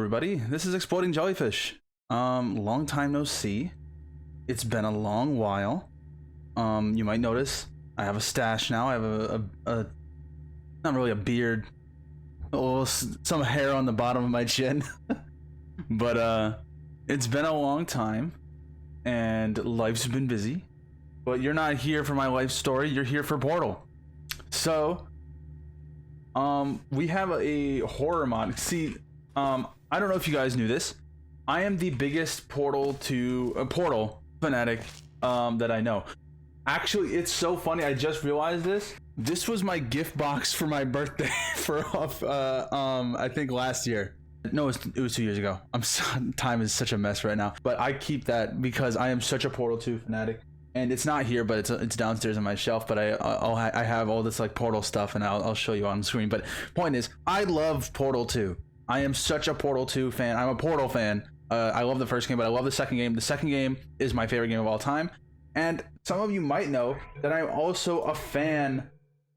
everybody. This is Exploding Jellyfish. Long time no see. It's been a long while. You might notice I have a stash now. I have a not really a beard, some hair on the bottom of my chin. But it's been a long time, and life's been busy. But you're not here for my life story. You're here for Portal. So, we have a horror mod. See, I don't know if you guys knew this. I am the biggest Portal fanatic that I know. Actually, it's so funny. I just realized this. This was my gift box for my birthday for I think last year. No, it was 2 years ago. Time is such a mess right now. But I keep that because I am such a Portal 2 fanatic. And it's not here, but it's downstairs on my shelf. But I have all this like Portal stuff, and I'll show you on screen. But point is, I love Portal 2. I am such a Portal 2 fan. I'm a Portal fan. I love the first game, but I love the second game. The second game is my favorite game of all time. And some of you might know that I'm also a fan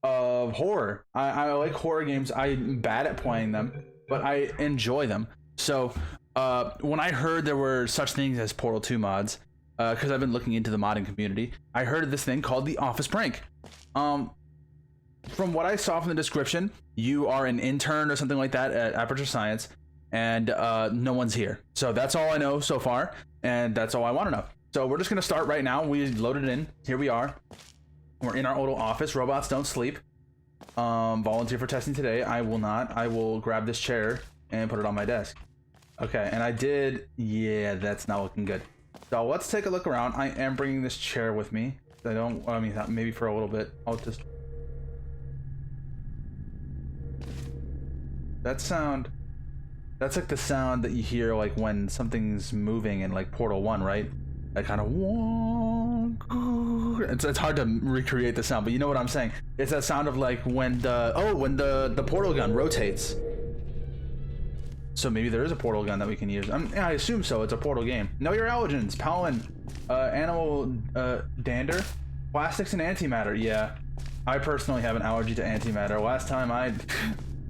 of horror. I like horror games. I'm bad at playing them, but I enjoy them. So when I heard there were such things as Portal 2 mods, because I've been looking into the modding community, I heard of this thing called the Office Prank. From what I saw from the description, you are an intern or something like that at Aperture Science, and no one's here. So that's all I know so far, and that's all I want to know. So we're just gonna start right now. We loaded in. Here we are. We're in our little office. Robots don't sleep. Volunteer for testing today. I will not. I will grab this chair and put it on my desk. Okay, and I did. Yeah, that's not looking good. So let's take a look around. I am bringing this chair with me. I mean, maybe for a little bit. I'll just... That sound... That's like the sound that you hear like when something's moving in like Portal 1, right? That kind of... It's hard to recreate the sound, but you know what I'm saying. It's that sound of like when the portal gun rotates. So maybe there is a portal gun that we can use. I assume so. It's a Portal game. Know your allergens. Pollen, animal dander, plastics, and antimatter. Yeah, I personally have an allergy to antimatter. Last time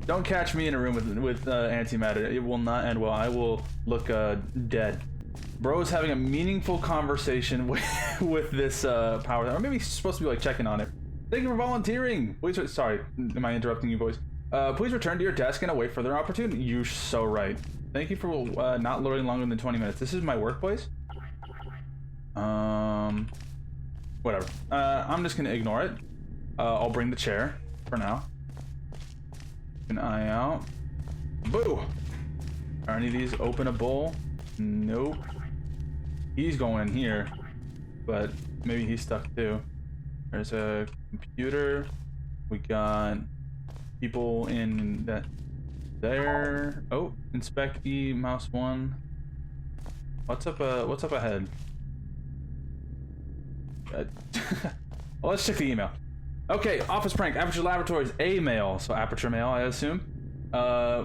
don't catch me in a room with antimatter. It will not end well. I will look dead. Bro's having a meaningful conversation with this power, or maybe he's supposed to be like checking on it. Thank you for volunteering. Please, sorry, am I interrupting you, boys? Please return to your desk and await further opportunity. You're so right. Thank you for not loading longer than 20 minutes. This is my workplace. Whatever. I'm just gonna ignore it. I'll bring the chair for now. Keep an eye out. Boo! Are any of these openable? Nope. He's going in here, but maybe he's stuck too. There's a computer. We got people in that there. Oh, inspect E, mouse 1. What's up ahead? Well, let's check the email. Okay, Office Prank, Aperture Laboratories, a mail. So Aperture mail, I assume.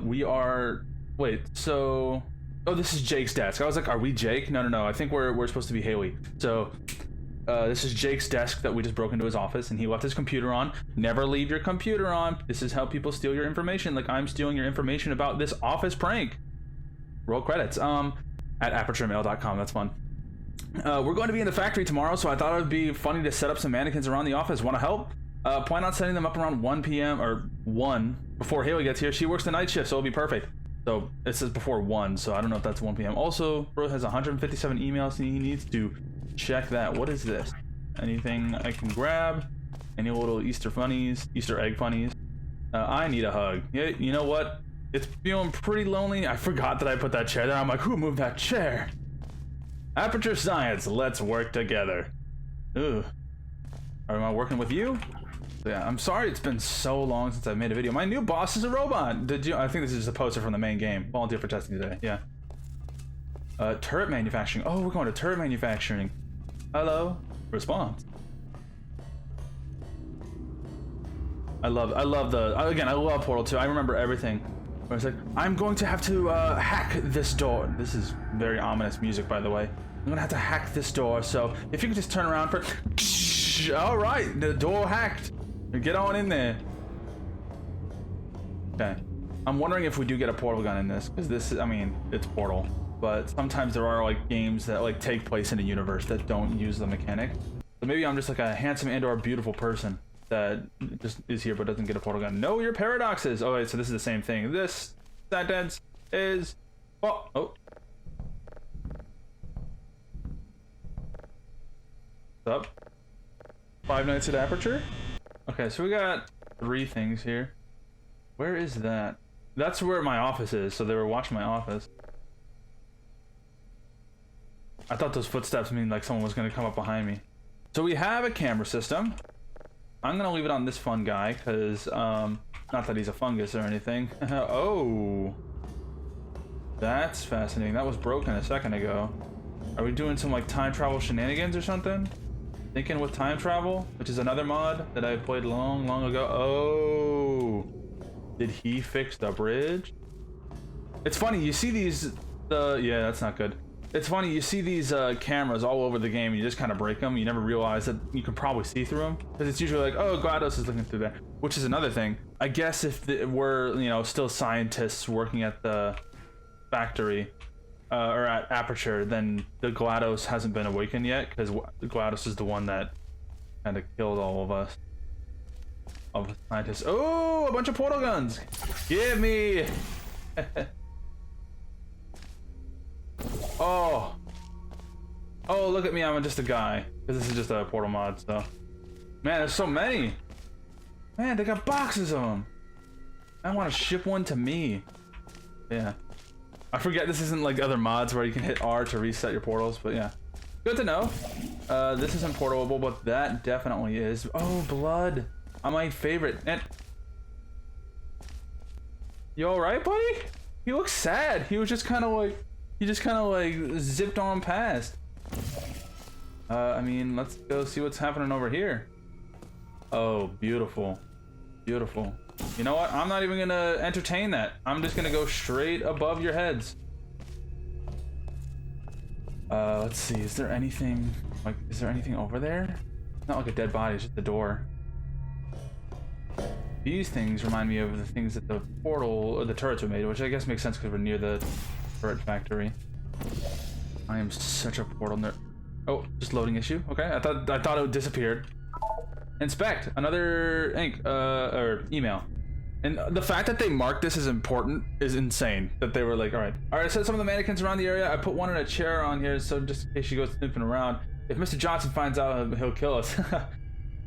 We are, wait, so, oh, this is Jake's desk. I was like, are we Jake? No. I think we're supposed to be Haley. So this is Jake's desk that we just broke into his office, and he left his computer on. Never leave your computer on. This is how people steal your information. Like I'm stealing your information about this Office Prank. Roll credits. At aperturemail.com. That's fun. We're going to be in the factory tomorrow, so I thought it would be funny to set up some mannequins around the office. Want to help? Plan on setting them up around 1 p.m. or 1 before Haley gets here. She works the night shift, so it'll be perfect. So it says before 1, so I don't know if that's 1 p.m. Also, bro has 157 emails he needs to check that. What is this? Anything I can grab? Any little Easter egg funnies? I need a hug. Yeah, you know what? It's feeling pretty lonely. I forgot that I put that chair there. I'm like, who moved that chair? Aperture Science, let's work together. Ugh. Am I working with you? Yeah, I'm sorry it's been so long since I've made a video. My new boss is a robot. I think this is just a poster from the main game. Volunteer for testing today. Yeah. Turret manufacturing. Oh, we're going to turret manufacturing. Hello. Response. I love again, I love Portal 2. I remember everything. Where it's like, I'm going to have to hack this door. This is very ominous music, by the way. I'm gonna have to hack this door. So if you could just turn around for. All right, the door hacked. Get on in there. Okay. I'm wondering if we do get a portal gun in this, because this, I mean, it's Portal, but sometimes there are like games that like take place in a universe that don't use the mechanic. So maybe I'm just like a handsome and or beautiful person that just is here but doesn't get a portal gun. Know your paradoxes. Oh wait, so this is the same thing. This sentence is oh. What's up? 5 Nights at Aperture? Okay, so we got 3 things here. Where is that? That's where my office is, so they were watching my office. I thought those footsteps mean like someone was gonna come up behind me. So we have a camera system. I'm gonna leave it on this fun guy, because, not that he's a fungus or anything. Oh. That's fascinating. That was broken a second ago. Are we doing some like time travel shenanigans or something? Thinking with time travel, which is another mod that I played long ago. Oh. Did he fix the bridge? It's funny, you see these, yeah, that's not good. It's funny, you see these cameras all over the game, and you just kind of break them. You never realize that you can probably see through them, because it's usually like, oh, GLaDOS is looking through there, which is another thing. I guess if we're, you know, still scientists working at the factory, or at Aperture, then the GLaDOS hasn't been awakened yet, because GLaDOS is the one that kind of killed all of us. Of scientists. Oh, a bunch of portal guns. Give me. Oh. Oh, look at me. I'm just a guy. Because this is just a portal mod, so. Man, there's so many. Man, they got boxes of them. I want to ship one to me. Yeah. I forget this isn't like other mods where you can hit R to reset your portals, but yeah. Good to know. This isn't portable, but that definitely is. Oh, blood. My favorite. And you all right, buddy? He looks sad. He was just kind of like, he just kind of like zipped on past. I mean, let's go see what's happening over here. Oh, beautiful, beautiful. You know what? I'm not even gonna entertain that. I'm just gonna go straight above your heads. Let's see. Is there anything like? Is there anything over there? Not like a dead body. It's just the door. These things remind me of the things that the portal or the turrets were made, which I guess makes sense because we're near the turret factory. I am such a portal nerd. Oh, just loading issue. Okay, I thought it disappeared. Inspect another ink or email, and the fact that they marked this as important is insane. That they were like, all right, I set some of the mannequins around the area. I put one in a chair on here, so just in case she goes snooping around. If Mr. Johnson finds out, he'll kill us.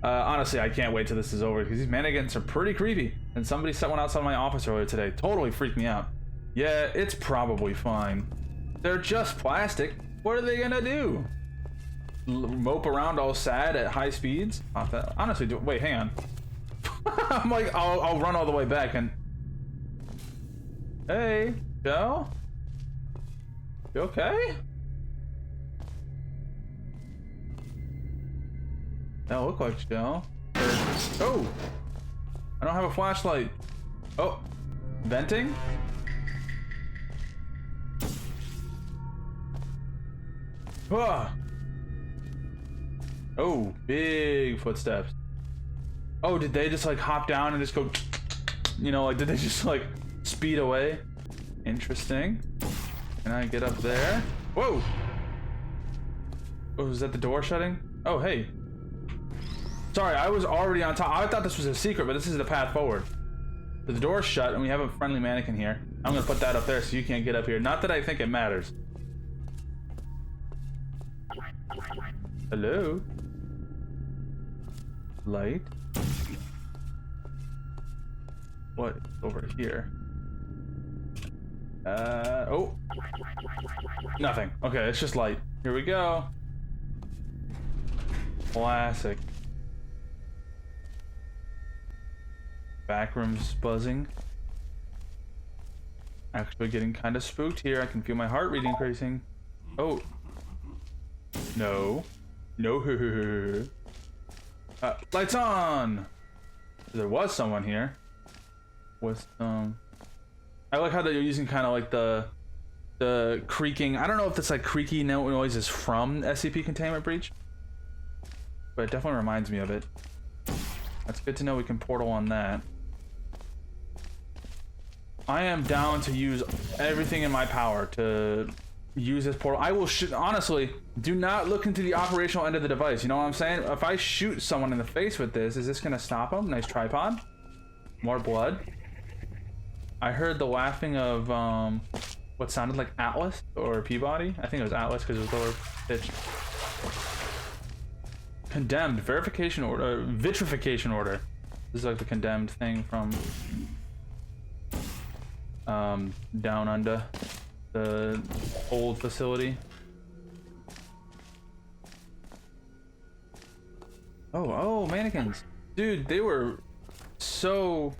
Honestly, I can't wait till this is over because these mannequins are pretty creepy. And somebody set one outside my office earlier today. Totally freaked me out. Yeah, it's probably fine. They're just plastic. What are they gonna do? Mope around all sad at high speeds? Honestly, wait, hang on. I'm like, I'll run all the way back and... Hey, Joe? You okay? That look like Joe. Oh! I don't have a flashlight. Oh! Venting? Ah! Oh, big footsteps. Oh, did they just like hop down and just go, you know, like did they just like speed away? Interesting. Can I get up there? Whoa! Oh, is that the door shutting? Oh, hey. Sorry, I was already on top. I thought this was a secret, but this is the path forward. So the door's shut and we have a friendly mannequin here. I'm gonna put that up there so you can't get up here. Not that I think it matters. Hello? Light? What over here? Oh. Nothing. Okay, it's just light. Here we go. Classic. Backrooms buzzing. Actually getting kind of spooked here. I can feel my heart rate increasing. Oh. No. No. Lights on! There was someone here. With some... I like how they're using kind of like the creaking. I don't know if this like creaky noise is from SCP Containment Breach. But it definitely reminds me of it. That's good to know we can portal on that. I am down to use everything in my power to use this portal. I will shoot. Honestly, do not look into the operational end of the device. You know what I'm saying? If I shoot someone in the face with this, is this gonna stop them? Nice tripod. More blood. I heard the laughing of what sounded like Atlas or Peabody. I think it was Atlas because it was lower pitched. Condemned. Verification order. Vitrification order. This is like the condemned thing from down under the old facility. Oh, mannequins. Dude, they were so...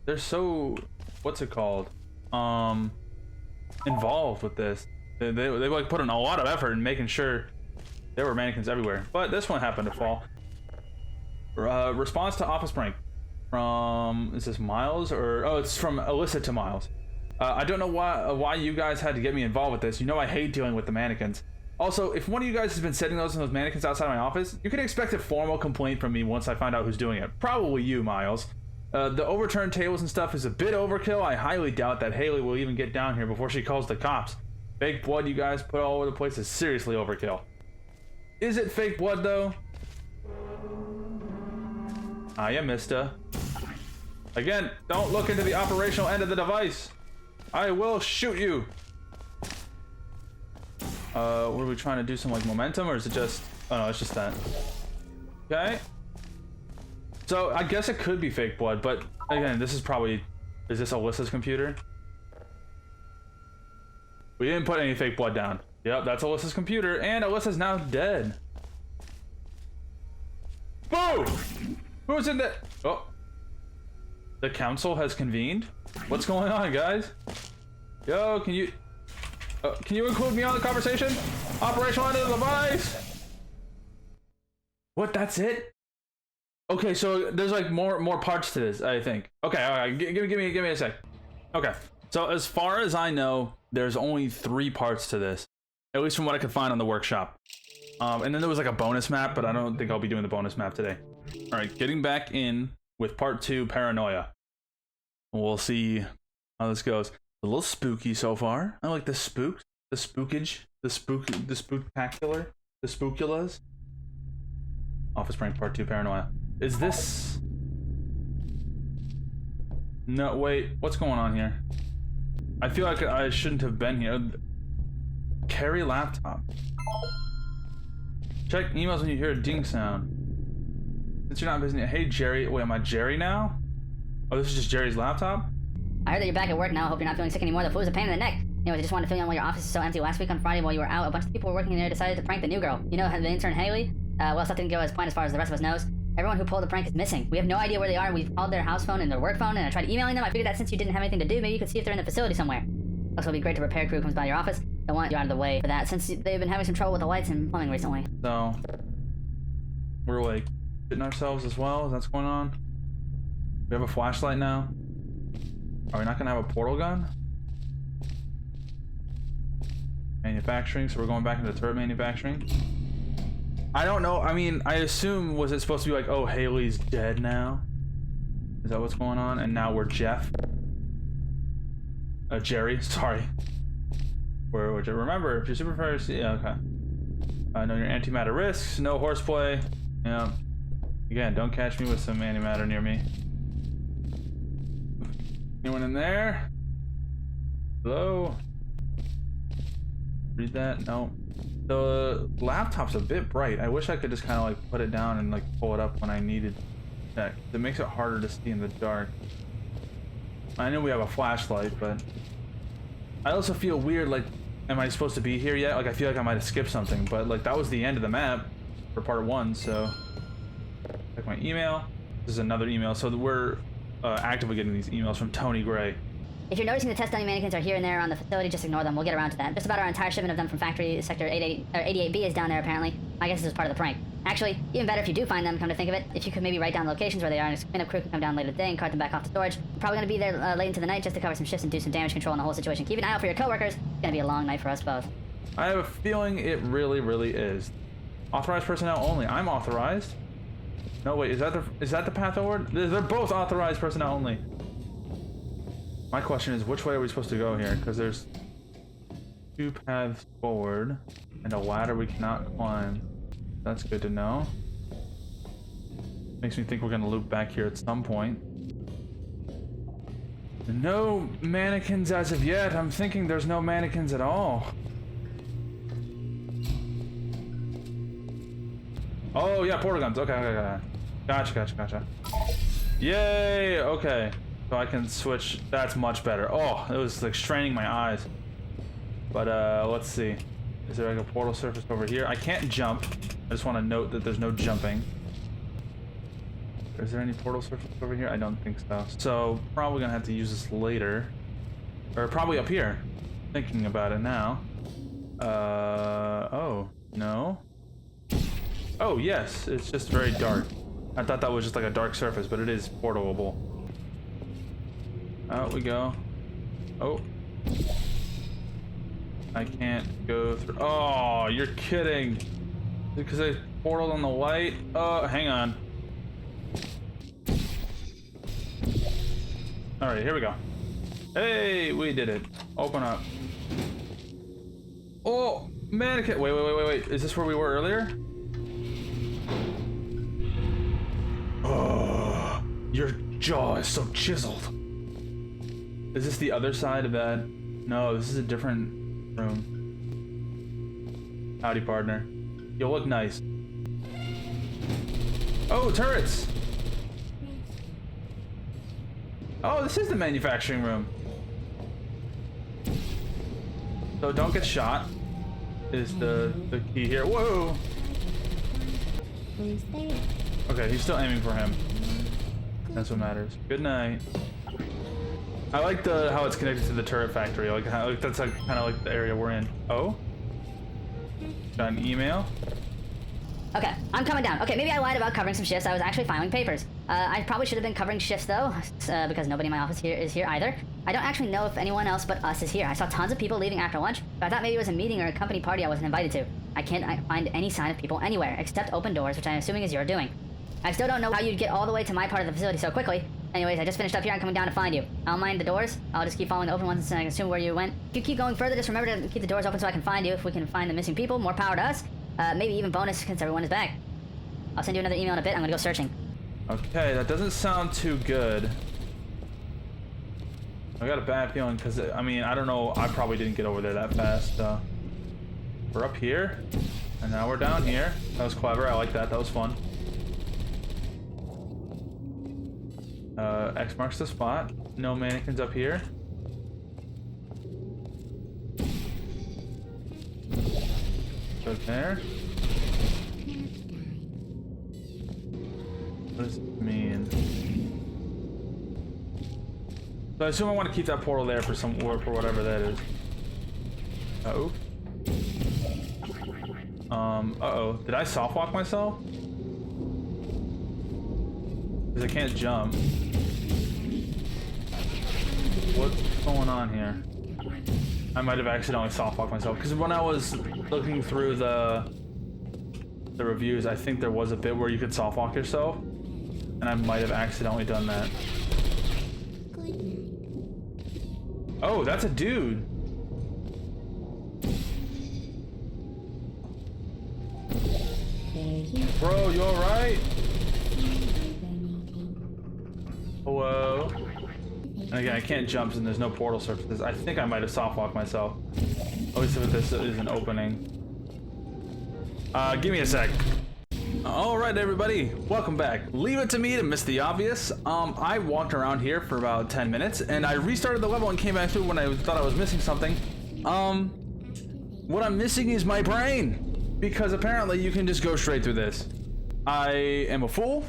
They're so... What's it called? Involved with this. They like put in a lot of effort in making sure there were mannequins everywhere. But this one happened to fall. Response to office prank. From... Is this Miles or... Oh, it's from Alyssa to Miles. I don't know why you guys had to get me involved with this. You know I hate dealing with the mannequins. Also, if one of you guys has been setting those mannequins outside my office, you can expect a formal complaint from me once I find out who's doing it. Probably you, Miles. The overturned tables and stuff is a bit overkill. I highly doubt that Haley will even get down here before she calls the cops. Fake blood you guys put all over the place is seriously overkill. Is it fake blood, though? Hiya, mister. Again, don't look into the operational end of the device. I will shoot you. What are we trying to do? Some like momentum, or is it just... Oh no, it's just that. Okay. So I guess it could be fake blood, but again, this is probably... Is this Alyssa's computer? We didn't put any fake blood down. Yep, that's Alyssa's computer, and Alyssa's now dead. Boo! Who's in the... Oh. The council has convened? What's going on, guys? Yo, can you include me on the conversation? Operational end of the device. What? That's it? Okay, so there's like more parts to this, I think. Okay, all right, give me a sec. Okay, so as far as I know, there's only 3 parts to this, at least from what I could find on the workshop. And then there was like a bonus map, but I don't think I'll be doing the bonus map today. All right, getting back in with part 2, paranoia. We'll see how this goes. A little spooky so far. I like the spooks, the spookage, the spooktacular, the spookulas. Office prank part 2, paranoia. Is this... No, wait, what's going on here? I feel like I shouldn't have been here. Carry laptop. Check emails when you hear a ding sound. Since you're not busy. Hey Jerry, wait, am I Jerry now? Oh, this is just Jerry's laptop? I heard that you're back at work now. Hope you're not feeling sick anymore. The flu is a pain in the neck. Anyways, I just wanted to fill you in while your office is so empty. Last week on Friday while you were out, a bunch of people were working in there decided to prank the new girl. You know, the intern Haley? Well, stuff didn't go as planned as far as the rest of us knows. Everyone who pulled the prank is missing. We have no idea where they are. We've called their house phone and their work phone, and I tried emailing them. I figured that since you didn't have anything to do, maybe you could see if they're in the facility somewhere. Also, it'd be great to repair crew comes by your office. I want you out of the way for that, since they've been having some trouble with the lights and plumbing recently. So, we're like shitting ourselves as well? Is that what's going on? We have a flashlight now? Are we not gonna have a portal gun? Manufacturing, so we're going back into turret manufacturing. I don't know. I mean, I assume, was it supposed to be like, oh, Haley's dead now? Is that what's going on? And now we're Jeff. Jerry, sorry. Remember, if you're super fast, yeah, okay. Know your antimatter risks, no horseplay. Yeah. Again, don't catch me with some antimatter near me. Anyone in there? Hello? Read that? No. The laptop's a bit bright. I wish I could just kind of like put it down and like pull it up when I needed that. It makes it harder to see in the dark. I know we have a flashlight, but I also feel weird, like, am I supposed to be here yet? Like, I feel like I might have skipped something, but like that was the end of the map for part 1, so check my email. This is another email, so we're actively getting these emails from Tony Gray. If you're noticing the test dummy mannequins are here and there on the facility, just ignore them. We'll get around to that. Just about our entire shipment of them from factory sector 88B is down there, apparently. I guess this is part of the prank. Actually, even better if you do find them, come to think of it. If you could maybe write down locations where they are, and a cleanup crew can come down later today and cart them back off to storage. We're probably going to be there late into the night just to cover some shifts and do some damage control on the whole situation. Keep an eye out for your coworkers. It's going to be a long night for us both. I have a feeling it really, really is. Authorized personnel only. I'm authorized. No, wait, is that the path forward? They're both authorized personnel only. My question is, which way are we supposed to go here? Because there's 2 paths forward and a ladder we cannot climb. That's good to know. Makes me think we're gonna loop back here at some point. No mannequins as of yet. I'm thinking there's no mannequins at all. Oh yeah, portal guns. Okay. Gotcha. Yay! Okay, so I can switch. That's much better. Oh, it was like straining my eyes. But let's see. Is there like a portal surface over here? I can't jump. I just want to note that there's no jumping. Is there any portal surface over here? I don't think so. So probably gonna have to use this later, or probably up here. Thinking about it now. Oh no. Oh yes, it's just very dark. I thought that was just like a dark surface, but it is portable. Out we go. Oh. I can't go through. Oh, you're kidding. Because I portaled on the light. Oh, hang on. Alright, here we go. Hey, we did it. Open up. Oh, mannequin. Wait. Is this where we were earlier? Oh, your jaw is so chiseled. Is this the other side of that? No, this is a different room. Howdy, partner. You look nice. Oh, turrets! Oh, this is the manufacturing room. So don't get shot is the key here. Whoa! Okay, he's still aiming for him. That's what matters. Good night. I like how it's connected to the turret factory. Like that's like kind of like the area we're in. Oh, got an email. Okay, I'm coming down. Okay, maybe I lied about covering some shifts. I was actually filing papers. I probably should have been covering shifts though, because nobody in my office here is here either. I don't actually know if anyone else but us is here. I saw tons of people leaving after lunch, but I thought maybe it was a meeting or a company party I wasn't invited to. I can't find any sign of people anywhere, except open doors, which I'm assuming is your doing. I still don't know how you'd get all the way to my part of the facility so quickly. Anyways, I just finished up here. I'm coming down to find you. I don't mind the doors. I'll just keep following the open ones and I can assume where you went. If you keep going further, just remember to keep the doors open so I can find you. If we can find the missing people, more power to us. Maybe even bonus since everyone is back. I'll send you another email in a bit. I'm gonna go searching. Okay, that doesn't sound too good. I got a bad feeling because, I mean, I don't know. I probably didn't get over there that fast. We're up here, and now we're down here. That was clever. I like that. That was fun. X marks the spot. No mannequins up here. Good there. What does it mean? So I assume I want to keep that portal there for some or for whatever that is. Uh-oh. Uh-oh. Did I soft walk myself? Because I can't jump. What's going on here? I might have accidentally soft walked myself. Because when I was looking through the reviews, I think there was a bit where you could soft walk yourself. And I might have accidentally done that. Oh, that's a dude. Bro, you alright? Hello? And again, I can't jump and there's no portal surfaces. I think I might have soft walked myself. At least if this is an opening. Give me a sec. Alright everybody, welcome back. Leave it to me to miss the obvious. I walked around here for about 10 minutes and I restarted the level and came back through when I thought I was missing something. What I'm missing is my brain. Because apparently you can just go straight through this. I am a fool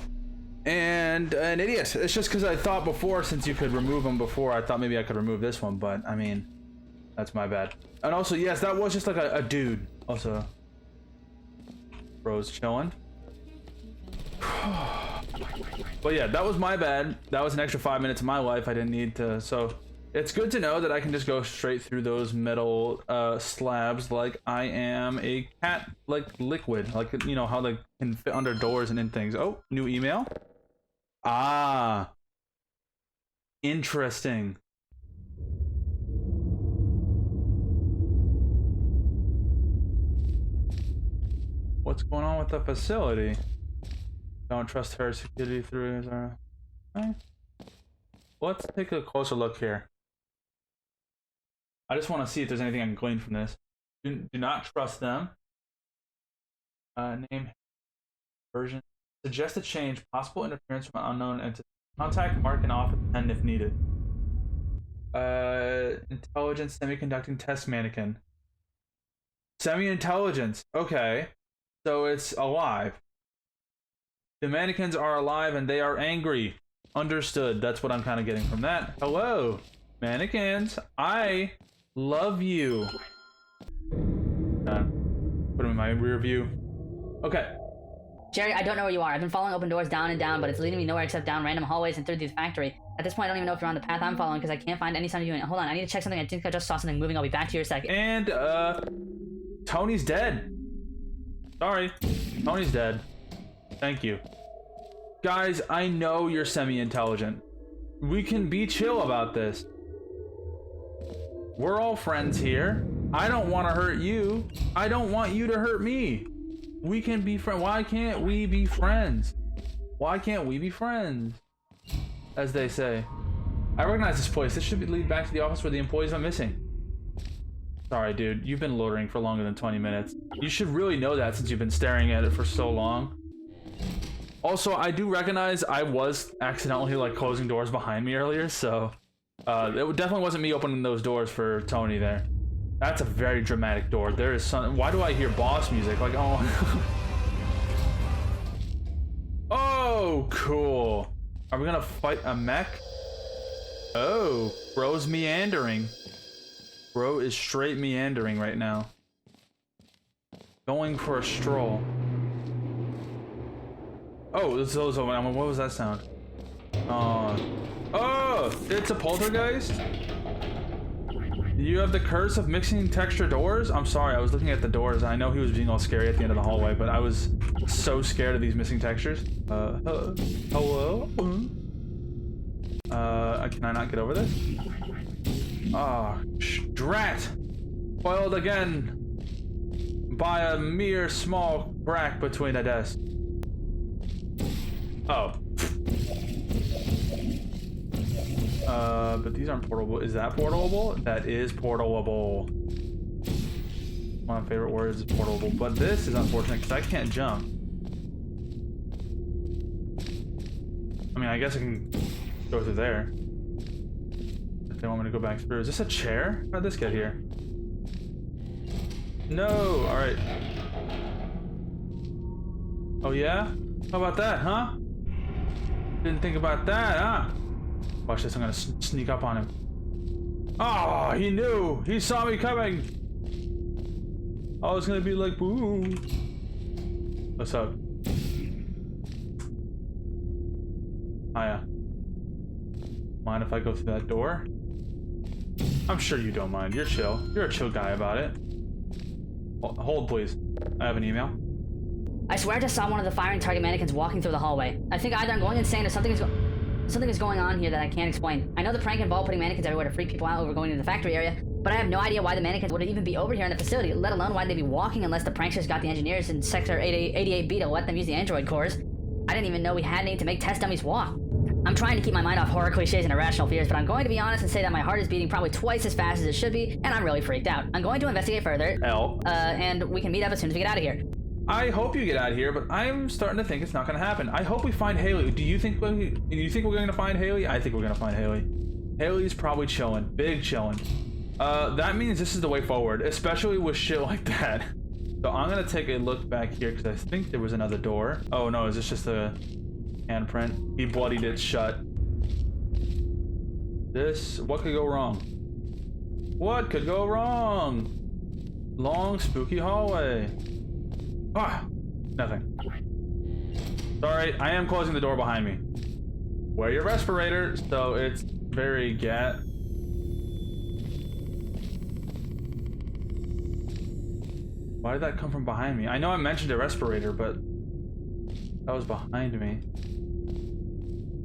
and an idiot. It's just because I thought before, since you could remove them before, I thought maybe I could remove this one, but I mean, that's my bad. And also, yes, that was just like a dude. Also, bro's chilling. But yeah, that was my bad. That was an extra 5 minutes of my life I didn't need to. So It's good to know that I can just go straight through those metal slabs like I am a cat, like liquid, like you know how they can fit under doors and in things. Oh, new email. Ah, interesting. What's going on with the facility? Don't trust her security through his okay. Let's take a closer look here. I just want to see if there's anything I can glean from this. Do not trust them. Name version. Suggest a change. Possible interference from an unknown entity. Contact Mark and off at 10 if needed. Intelligence semiconducting test mannequin. Semi-intelligence. Okay. So it's alive. The mannequins are alive and they are angry. Understood. That's what I'm kind of getting from that. Hello, mannequins. I love you. Put them in my rear view. Okay. Jerry, I don't know where you are. I've been following open doors down and down, but it's leading me nowhere except down random hallways and through the factory. At this point, I don't even know if you're on the path I'm following because I can't find any sign of you. Hold on, I need to check something. I think I just saw something moving. I'll be back to you in a second. And, Tony's dead. Sorry. Tony's dead. Thank you. Guys, I know you're semi-intelligent. We can be chill about this. We're all friends here. I don't want to hurt you. I don't want you to hurt me. We can be friends. Why can't we be friends? Why can't we be friends? As they say. I recognize this place. This should lead back to the office where the employees are missing. Sorry, dude. You've been loitering for longer than 20 minutes. You should really know that since you've been staring at it for so long. Also, I do recognize I was accidentally like closing doors behind me earlier, so it definitely wasn't me opening those doors for Tony there. That's a very dramatic door. There is some. Why do I hear boss music? Like, oh. Oh, cool. Are we gonna fight a mech? Oh, bro's meandering. Bro is straight meandering right now. Going for a stroll. Oh, what was that sound? Oh, it's a poltergeist? You have the curse of mixing texture doors? I'm sorry, I was looking at the doors. I know he was being all scary at the end of the hallway, but I was so scared of these missing textures. Hello? Can I not get over this? Ah, drat! Foiled again by a mere small crack between a desk. Oh. But these aren't portable. Is that portable? That is portable. One of my favorite words is portable. But this is unfortunate because I can't jump. I mean, I guess I can go through there. If they want me to go back through. Is this a chair? How did this get here? No! Alright. Oh yeah? How about that, huh? Didn't think about that, huh? Watch this, I'm gonna sneak up on him. Oh, he knew! He saw me coming! I was gonna be like, boo! What's up? Hiya. Mind if I go through that door? I'm sure you don't mind. You're chill. You're a chill guy about it. Hold, please. I have an email. I swear I just saw one of the firing target mannequins walking through the hallway. I think either I'm going insane or something is going on here that I can't explain. I know the prank involved putting mannequins everywhere to freak people out over going into the factory area, but I have no idea why the mannequins would even be over here in the facility, let alone why they'd be walking unless the pranksters got the engineers in Sector 88B to let them use the android cores. I didn't even know we had any to make test dummies walk. I'm trying to keep my mind off horror cliches and irrational fears, but I'm going to be honest and say that my heart is beating probably twice as fast as it should be, and I'm really freaked out. I'm going to investigate further, and we can meet up as soon as we get out of here. I hope you get out of here, but I'm starting to think it's not going to happen. I hope we find Haley. Do you think we're going to find Haley? I think we're going to find Haley. Haley's probably chilling. Big chilling. That means this is the way forward, especially with shit like that. So I'm going to take a look back here because I think there was another door. Oh no, is this just a handprint? He bloodied it shut. What could go wrong? What could go wrong? Long, spooky hallway. Ah, nothing. Sorry, I am closing the door behind me. Wear your respirator, so it's very Why did that come from behind me? I know I mentioned a respirator, but that was behind me.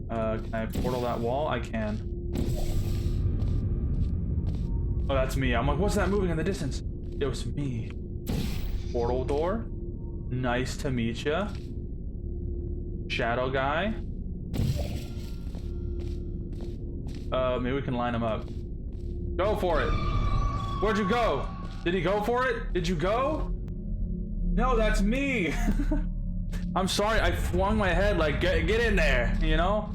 Can I portal that wall? I can. Oh, that's me. I'm like, what's that moving in the distance? It was me. Portal door. Nice to meet ya. Shadow guy. Maybe we can line him up. Go for it. Where'd you go? Did he go for it? Did you go? No, that's me. I'm sorry. I flung my head like, get in there, you know?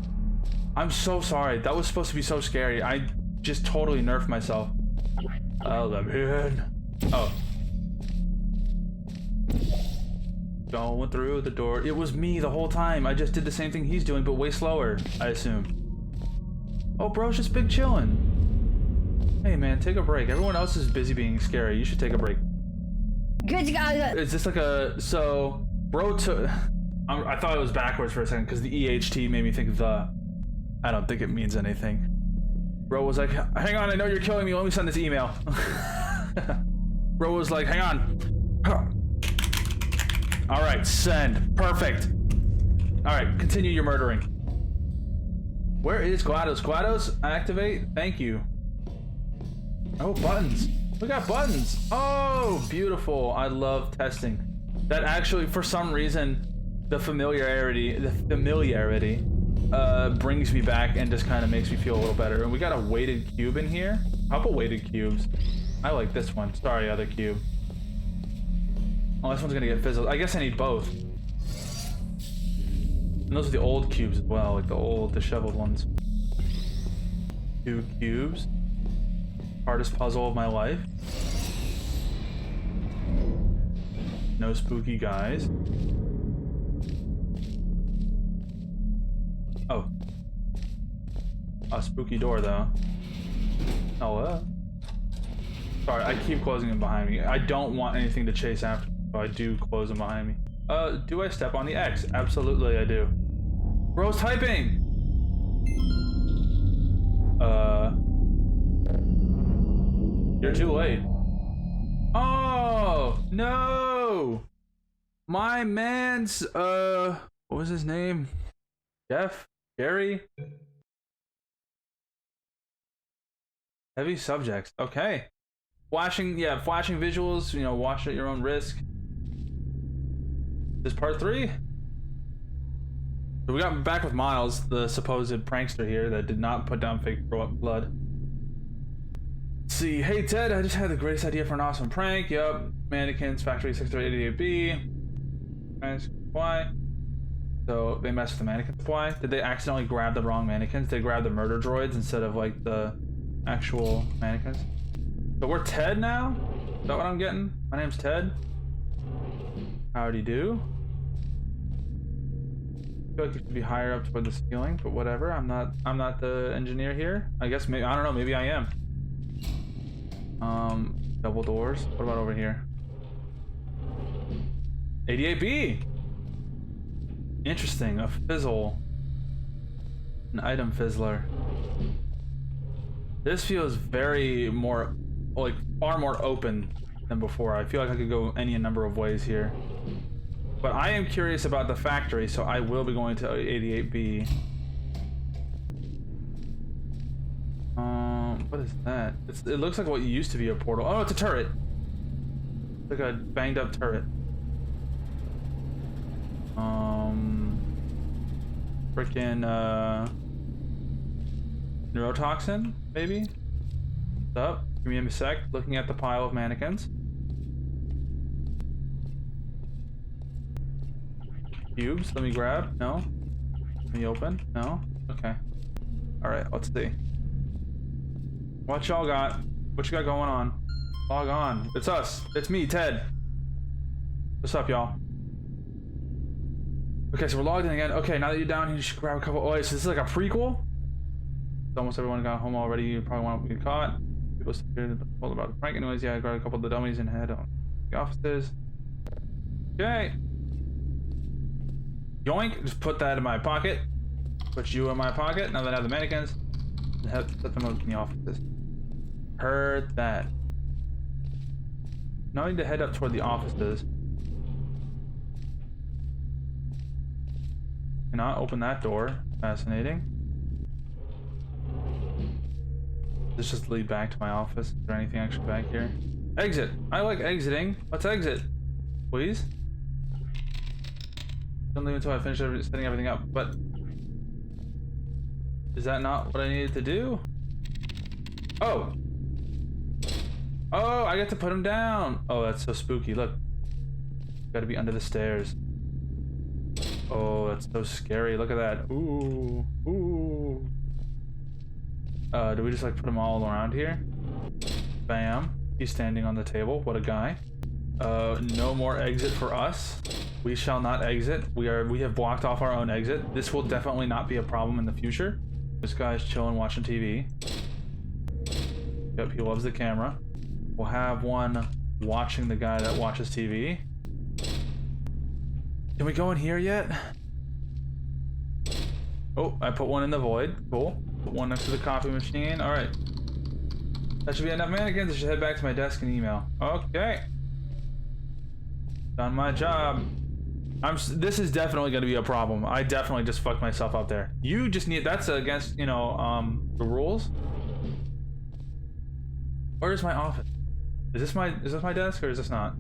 I'm so sorry. That was supposed to be so scary. I just totally nerfed myself. Oh, let me in. Oh. Going through the door. It was me the whole time. I just did the same thing he's doing, but way slower, I assume. Oh, bro's just big chillin'. Hey, man, take a break. Everyone else is busy being scary. You should take a break. Good, you got it. Is this like a... So, bro took... I thought it was backwards for a second, because the EHT made me think the... I don't think it means anything. Bro was like, hang on, I know you're killing me. Let me send this email. Bro was like, hang on. All right, send. Perfect. All right, continue your murdering. Where is GLaDOS? GLaDOS, activate. Thank you. Oh, buttons. We got buttons. Oh, beautiful. I love testing. That actually, for some reason, the familiarity brings me back and just kind of makes me feel a little better. And we got a weighted cube in here. A couple weighted cubes. I like this one. Sorry, other cube. Oh, this one's gonna get fizzled. I guess I need both. And those are the old cubes as well, like the old disheveled ones. 2 cubes. Hardest puzzle of my life. No spooky guys. Oh. A spooky door, though. Hello? Sorry, I keep closing them behind me. I don't want anything to chase after me, so I do close them behind me. Do I step on the X? Absolutely, I do. Bro's typing! You're too late. Oh, no! My man's, what was his name? Jeff? Gary? Heavy subjects. Okay. Flashing visuals, you know, watch at your own risk. This part 3? So we got back with Miles, the supposed prankster here that did not put down fake blood. Let's see. Hey Ted, I just had the greatest idea for an awesome prank. Yup. Mannequins, Factory 6388B. Why? So they messed with the mannequin supply. Did they accidentally grab the wrong mannequins? They grabbed the murder droids instead of like the actual mannequins. So we're Ted now? Is that what I'm getting? My name's Ted. Howdy do. I feel like you should be higher up toward the ceiling, but whatever. I'm not the engineer here. I guess maybe, I don't know, maybe I am. Double doors. What about over here? 88B. Interesting, a fizzle. An item fizzler. This feels very more, like, far more open than before. I feel like I could go any number of ways here. But I am curious about the factory, so I will be going to 88B. What is that? It looks like what used to be a portal. Oh, it's a turret. It's like a banged up turret. Frickin' neurotoxin, maybe? What's up? Give me a sec. Looking at the pile of mannequins. Cubes, let me grab. No. Let me open. No. Okay. Alright, let's see. What y'all got? What you got going on? Log on. It's us. It's me, Ted. What's up, y'all? Okay, so we're logged in again. Okay, now that you're down here, you should grab a couple. Oh, wait, so this is like a prequel? Almost everyone got home already. You probably want to be caught. People told about the prank. Anyways, yeah, I grabbed a couple of the dummies and head on the offices. Okay. Yoink. Just put that in my pocket. Put you in my pocket. Now that I have the mannequins, set them up in the offices. Heard that. Now I need to head up toward the offices. Cannot open that door. Fascinating. This just lead back to my office. Is there anything actually back here? Exit! I like exiting. Let's exit. Please? Don't leave until I finish setting everything up, but... Is that not what I needed to do? Oh! Oh, I get to put him down! Oh, that's so spooky. Look. Gotta be under the stairs. Oh, that's so scary. Look at that. Ooh. Ooh. Do we just like put them all around here? Bam. He's standing on the table. What a guy. No more exit for us. We shall not exit. We have blocked off our own exit. This will definitely not be a problem in the future. This guy's chilling watching TV. Yep, he loves the camera. We'll have one watching the guy that watches TV. Can we go in here yet? Oh, I put one in the void. Cool. Put one next to the coffee machine. All right. That should be enough mannequins. I should head back to my desk and email. Okay. Done my job. This is definitely going to be a problem. I definitely just fucked myself up there. You just need... That's against, you know, the rules. Where's my office? Is this my desk or is this not?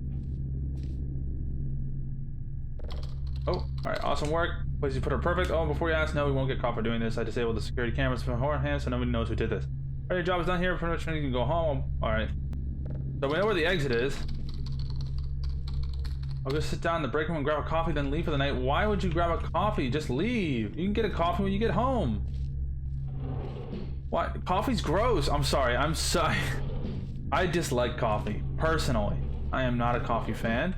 Oh, alright, awesome work. Place you put her perfect. Oh, before you ask, no, we won't get caught for doing this. I disabled the security cameras beforehand so nobody knows who did this. Alright, your job is done here. Pretty much you can go home. Alright. So we know where the exit is. I'll just sit down in the break room and grab a coffee, then leave for the night. Why would you grab a coffee? Just leave. You can get a coffee when you get home. What? Coffee's gross. I'm sorry. I'm sorry. I dislike coffee, personally. I am not a coffee fan.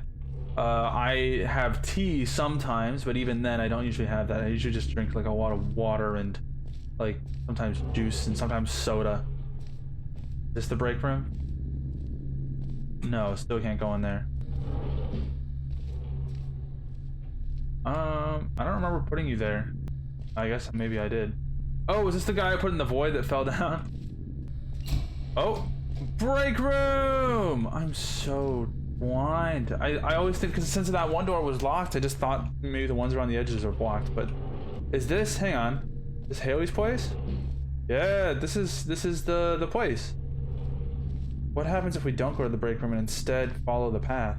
I have tea sometimes, but even then I don't usually have that. I usually just drink like a lot of water and like sometimes juice and sometimes soda. Is this the break room? No, still can't go in there. I don't remember putting you there. I guess maybe I did. Oh, was this the guy I put in the void that fell down? Oh, break room! I'm so blind. I always think, because since that one door was locked, I just thought maybe the ones around the edges are blocked, but is this, hang on, this Haley's place? Yeah, this is the place. What happens if we don't go to the break room and instead follow the path?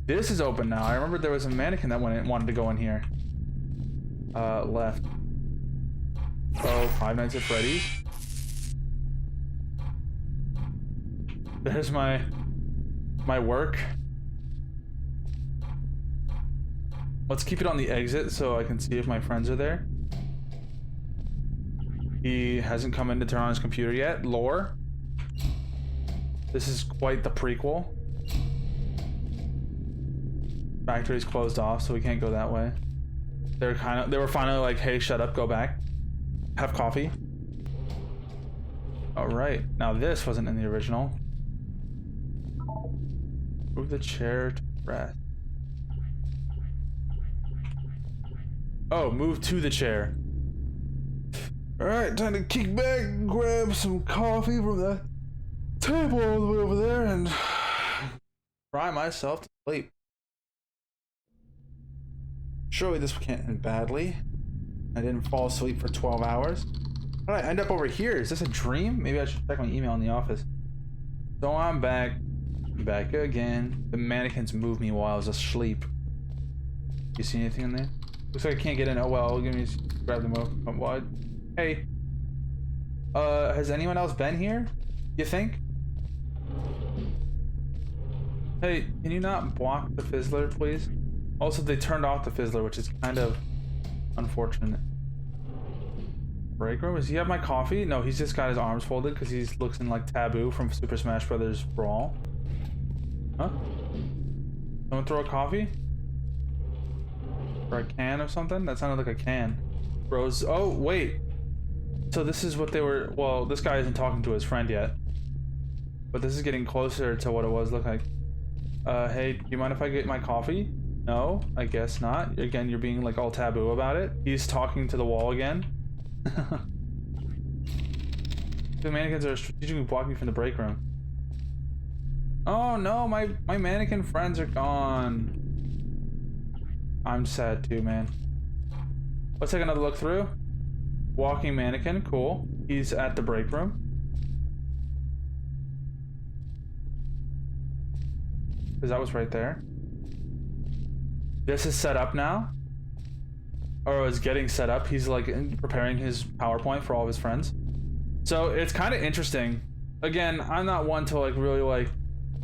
This is open now. I remember there was a mannequin that wanted to go in here. Left. Oh, Five Nights at Freddy's. There's my work. Let's keep it on the exit so I can see if my friends are there. He hasn't come in to turn on his computer yet. Lore. This is quite the prequel. Factory's closed off, so we can't go that way. They were finally like, hey, shut up, go back. Have coffee. Alright, now this wasn't in the original. Move the chair to rest. Oh, move to the chair. Alright, time to kick back and grab some coffee from the table all the way over there and cry myself to sleep. Surely this can't end badly. I didn't fall asleep for 12 hours. How did I end up over here? Is this a dream? Maybe I should check my email in the office. So I'm back. Back again. The mannequins moved me while I was asleep. You see anything in there? Looks like I can't get in. Oh well, give me grab them up. What? Hey. Has anyone else been here? You think? Hey, can you not block the fizzler, please? Also, they turned off the fizzler, which is kind of unfortunate. Break room? Does he have my coffee? No, he's just got his arms folded because he looks in like Taboo from Super Smash Brothers Brawl. Huh? Someone throw a coffee? Or a can of something? That sounded like a can. Rose. Oh, wait. So this is what they were. Well, this guy isn't talking to his friend yet. But this is getting closer to what it was look like. Hey, do you mind if I get my coffee? No, I guess not. Again, you're being like all taboo about it. He's talking to the wall again. The mannequins are strategically blocking me from the break room. Oh no, my mannequin friends are gone. I'm sad too, man. Let's take another look through. Walking mannequin, cool. He's at the break room. Because that was right there. This is set up now. Or is getting set up. He's like preparing his PowerPoint for all of his friends. So it's kind of interesting. Again, I'm not one to like really like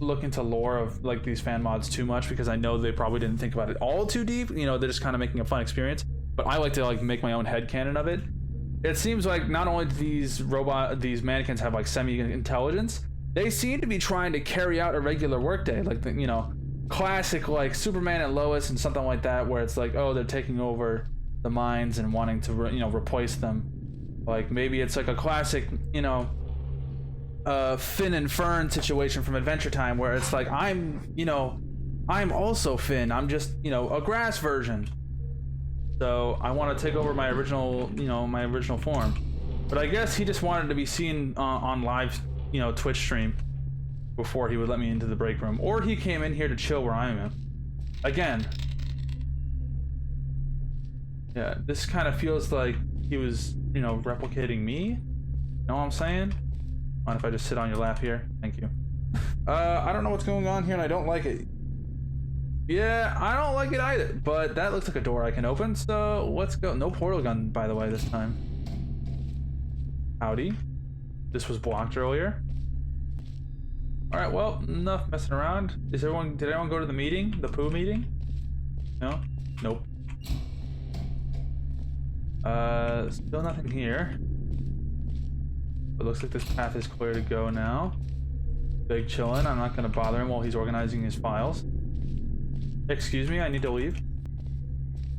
look into lore of like these fan mods too much because I know they probably didn't think about it all too deep. You know, they're just kind of making a fun experience. But I like to like make my own headcanon of it. It seems like not only do these mannequins have like semi-intelligence, they seem to be trying to carry out a regular workday, like the, you know, classic like Superman and Lois and something like that, where it's like, oh, they're taking over the mines and wanting to replace them. Like maybe it's like a classic, you know, Finn and Fern situation from Adventure Time, where it's like I'm also Finn. I'm just a grass version. So I want to take over my original form. But I guess he just wanted to be seen on live, Twitch stream before he would let me into the break room. Or he came in here to chill where I am. Again. Yeah, this kind of feels like he was, replicating me. Know what I'm saying? Mind if I just sit on your lap here? Thank you. I don't know what's going on here and I don't like it. Yeah, I don't like it either, but that looks like a door I can open, so let's go. No portal gun, by the way, this time. Howdy. This was blocked earlier. Alright, well, enough messing around. Did everyone go to the meeting? The poo meeting? No? Nope. Still nothing here. It looks like this path is clear to go now. Big chillin'. I'm not gonna bother him while he's organizing his files. Excuse me, I need to leave.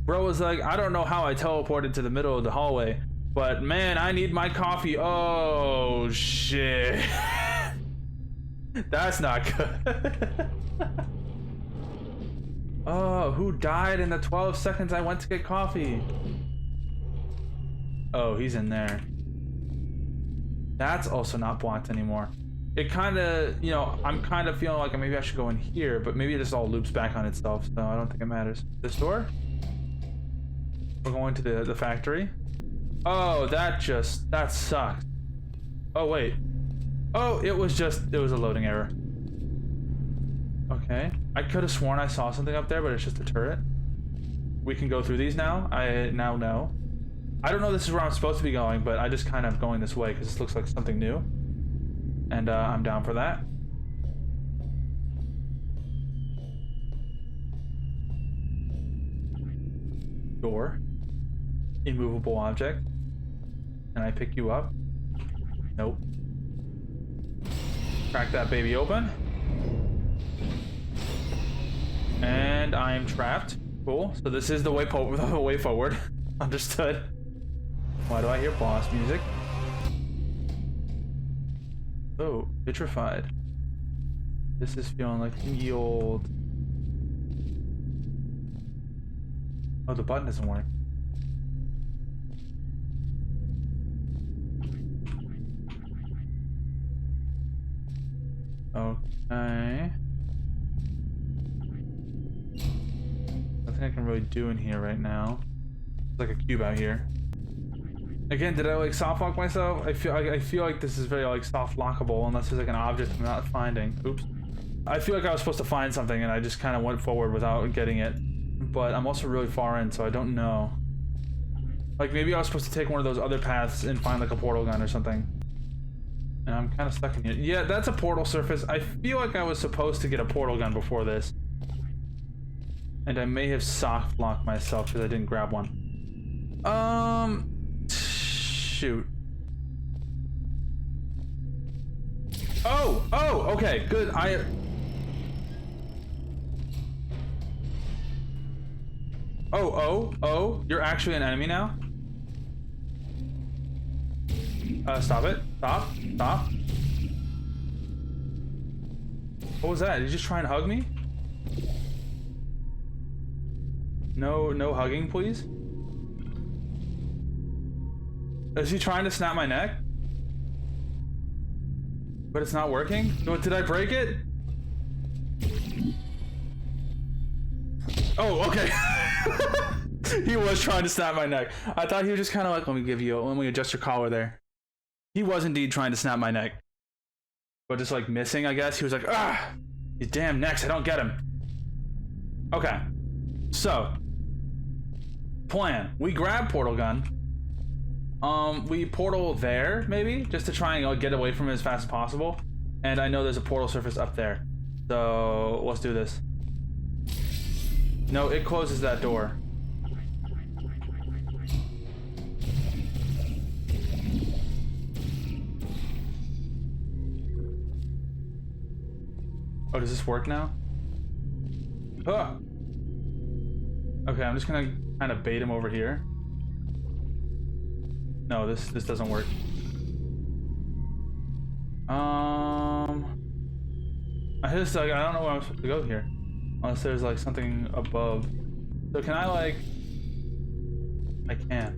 Bro was like, I don't know how I teleported to the middle of the hallway, but man, I need my coffee. Oh, shit. That's not good. Oh, who died in the 12 seconds I went to get coffee? Oh, he's in there. That's also not blocked anymore. It kind of, I'm kind of feeling like maybe I should go in here, but maybe it just all loops back on itself, so I don't think it matters. This door? We're going to the factory. Oh, that sucks. Oh, wait. Oh, it was a loading error. Okay. I could have sworn I saw something up there, but it's just a turret. We can go through these now. I now know. I don't know if this is where I'm supposed to be going, but I just kind of going this way because this looks like something new. And I'm down for that. Door. Immovable object. Can I pick you up? Nope. Crack that baby open. And I'm trapped. Cool. So this is the way forward. Understood. Why do I hear boss music? Oh, vitrified. This is feeling like the old... Oh, the button doesn't work. Okay. Nothing I can really do in here right now. There's like a cube out here. Again, did I like soft lock myself? I feel like this is very like soft lockable unless there's like an object I'm not finding. Oops. I feel like I was supposed to find something and I just kind of went forward without getting it. But I'm also really far in, so I don't know. Like maybe I was supposed to take one of those other paths and find like a portal gun or something. And I'm kind of stuck in here. Yeah, that's a portal surface. I feel like I was supposed to get a portal gun before this. And I may have soft locked myself because I didn't grab one. Shoot. Oh, okay, good. Oh, you're actually an enemy now? Stop it. Stop. What was that? Did you just try and hug me? No hugging, please? Is he trying to snap my neck? But it's not working? What, did I break it? Oh, okay. He was trying to snap my neck. I thought he was just kind of like, let me adjust your collar there. He was indeed trying to snap my neck. But just like missing, I guess. He was like, ah, these damn necks, I don't get him. Okay. So, plan. We grab portal gun. We portal there, maybe? Just to try and get away from it as fast as possible. And I know there's a portal surface up there. So, let's do this. No, it closes that door. Oh, does this work now? Huh. Okay, I'm just gonna kind of bait him over here. No, this doesn't work. I just like, I don't know where I'm supposed to go here, unless there's like something above. So can I like? I can.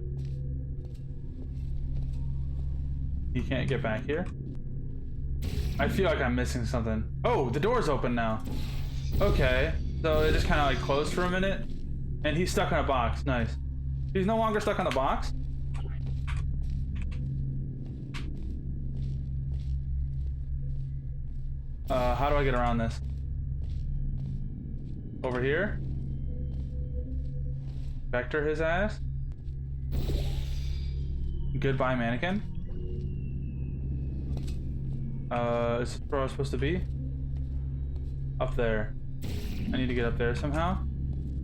You can't get back here. I feel like I'm missing something. Oh, the door's open now. Okay, so it just kind of like closed for a minute, and he's stuck in a box. Nice. He's no longer stuck on the box. How do I get around this? Over here? Vector his ass? Goodbye, mannequin. Is this where I was supposed to be? Up there. I need to get up there somehow.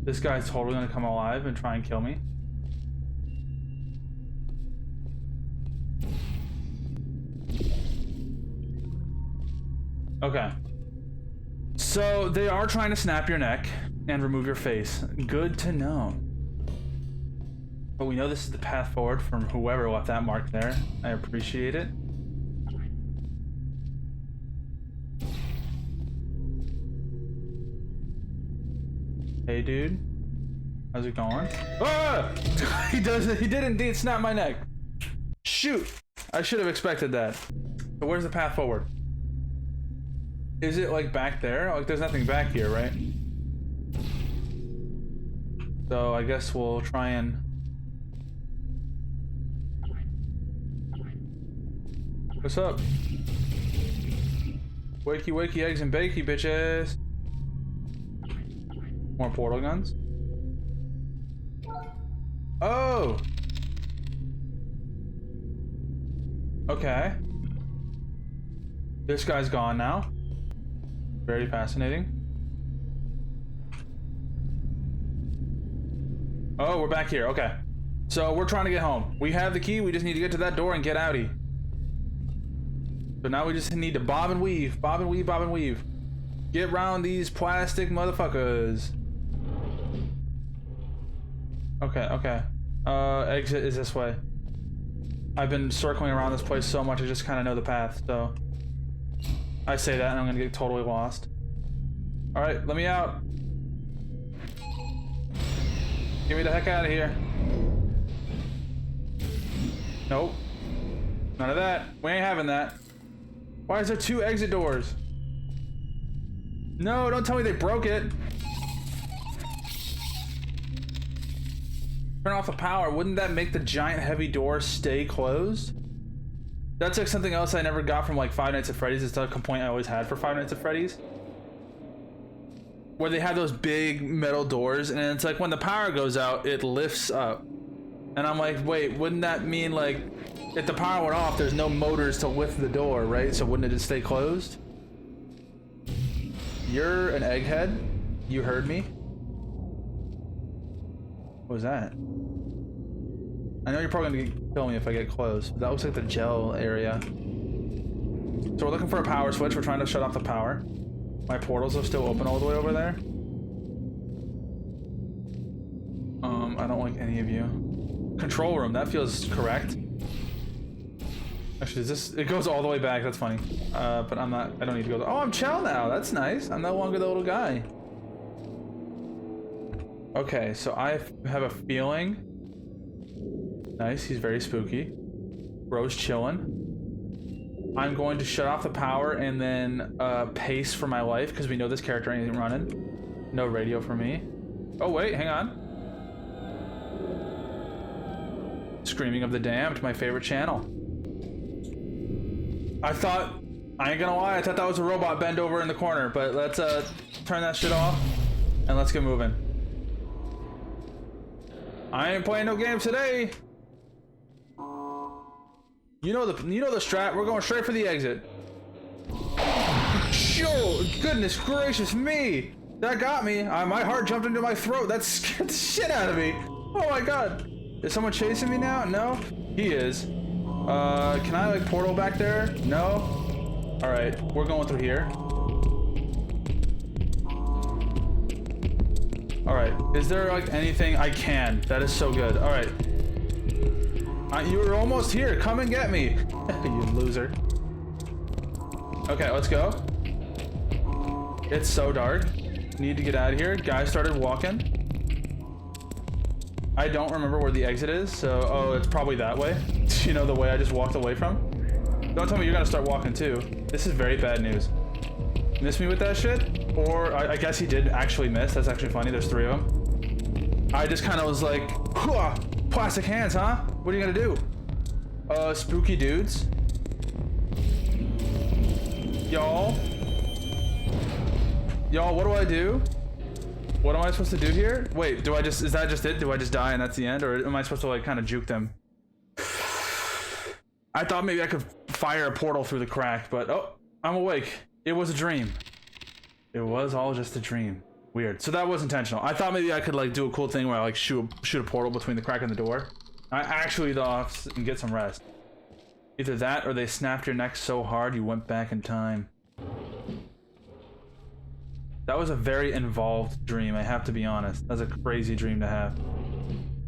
This guy's totally gonna come alive and try and kill me. Okay. So they are trying to snap your neck and remove your face. Good to know. But we know this is the path forward from whoever left that mark there. I appreciate it. Hey dude, how's it going? Ah! He did indeed snap my neck. Shoot, I should have expected that. So where's the path forward? Is it like back there? Like there's nothing back here, right? So I guess we'll try and... What's up? Wakey wakey eggs and bakey, bitches. More portal guns. Oh! Okay. This guy's gone now. Very fascinating. Oh, we're back here. Okay. So we're trying to get home. We have the key. We just need to get to that door and get outie. So now we just need to bob and weave. Bob and weave, bob and weave. Get around these plastic motherfuckers. Okay, okay. Exit is this way. I've been circling around this place so much I just kind of know the path, so... I say that and I'm gonna get totally lost. Alright, let me out. Get me the heck out of here. Nope. None of that. We ain't having that. Why is there 2 exit doors? No, don't tell me they broke it. Turn off the power. Wouldn't that make the giant heavy door stay closed? That's like something else I never got from like Five Nights at Freddy's. It's a complaint I always had for Five Nights at Freddy's. Where they have those big metal doors and it's like when the power goes out, it lifts up. And I'm like, wait, wouldn't that mean like if the power went off, there's no motors to lift the door, right? So wouldn't it just stay closed? You're an egghead. You heard me. What was that? I know you're probably gonna kill me if I get close. That looks like the gel area. So we're looking for a power switch. We're trying to shut off the power. My portals are still open all the way over there. I don't like any of you. Control room, that feels correct. Actually, is this... It goes all the way back, that's funny. But I'm not... I don't need to go... Oh, I'm Chell now, that's nice. I'm no longer the little guy. Okay, so I have a feeling... Nice, he's very spooky. Bro's chilling. I'm going to shut off the power and then pace for my life because we know this character ain't running. No radio for me. Oh wait, hang on. Screaming of the Damned, my favorite channel. I ain't gonna lie, I thought that was a robot bend over in the corner, but let's turn that shit off and let's get moving. I ain't playing no games today. You know the strat. We're going straight for the exit. Yo, goodness gracious me! That got me. My heart jumped into my throat. That scared the shit out of me. Oh my god. Is someone chasing me now? No? He is. Can I like portal back there? No? Alright, we're going through here. Alright, is there like anything I can? That is so good. Alright. You were almost here. Come and get me. You loser. Okay, let's go. It's so dark. Need to get out of here. Guy started walking. I don't remember where the exit is, so... Oh, it's probably that way. You know, the way I just walked away from? Don't tell me you're gonna start walking too. This is very bad news. Miss me with that shit? Or, I guess he did actually miss. That's actually funny. There's 3 of them. I just kind of was like... Plastic hands, huh? What are you gonna do? Spooky dudes. Y'all, what do I do? What am I supposed to do here? Wait, is that just it? Do I just die and that's the end? Or am I supposed to like kind of juke them? I thought maybe I could fire a portal through the crack, but oh, I'm awake. It was a dream. It was all just a dream. Weird. So that was intentional. I thought maybe I could like do a cool thing where I like shoot a portal between the crack and the door. I actually thought and get some rest. Either that or they snapped your neck so hard you went back in time. That was a very involved dream, I have to be honest. That's a crazy dream to have.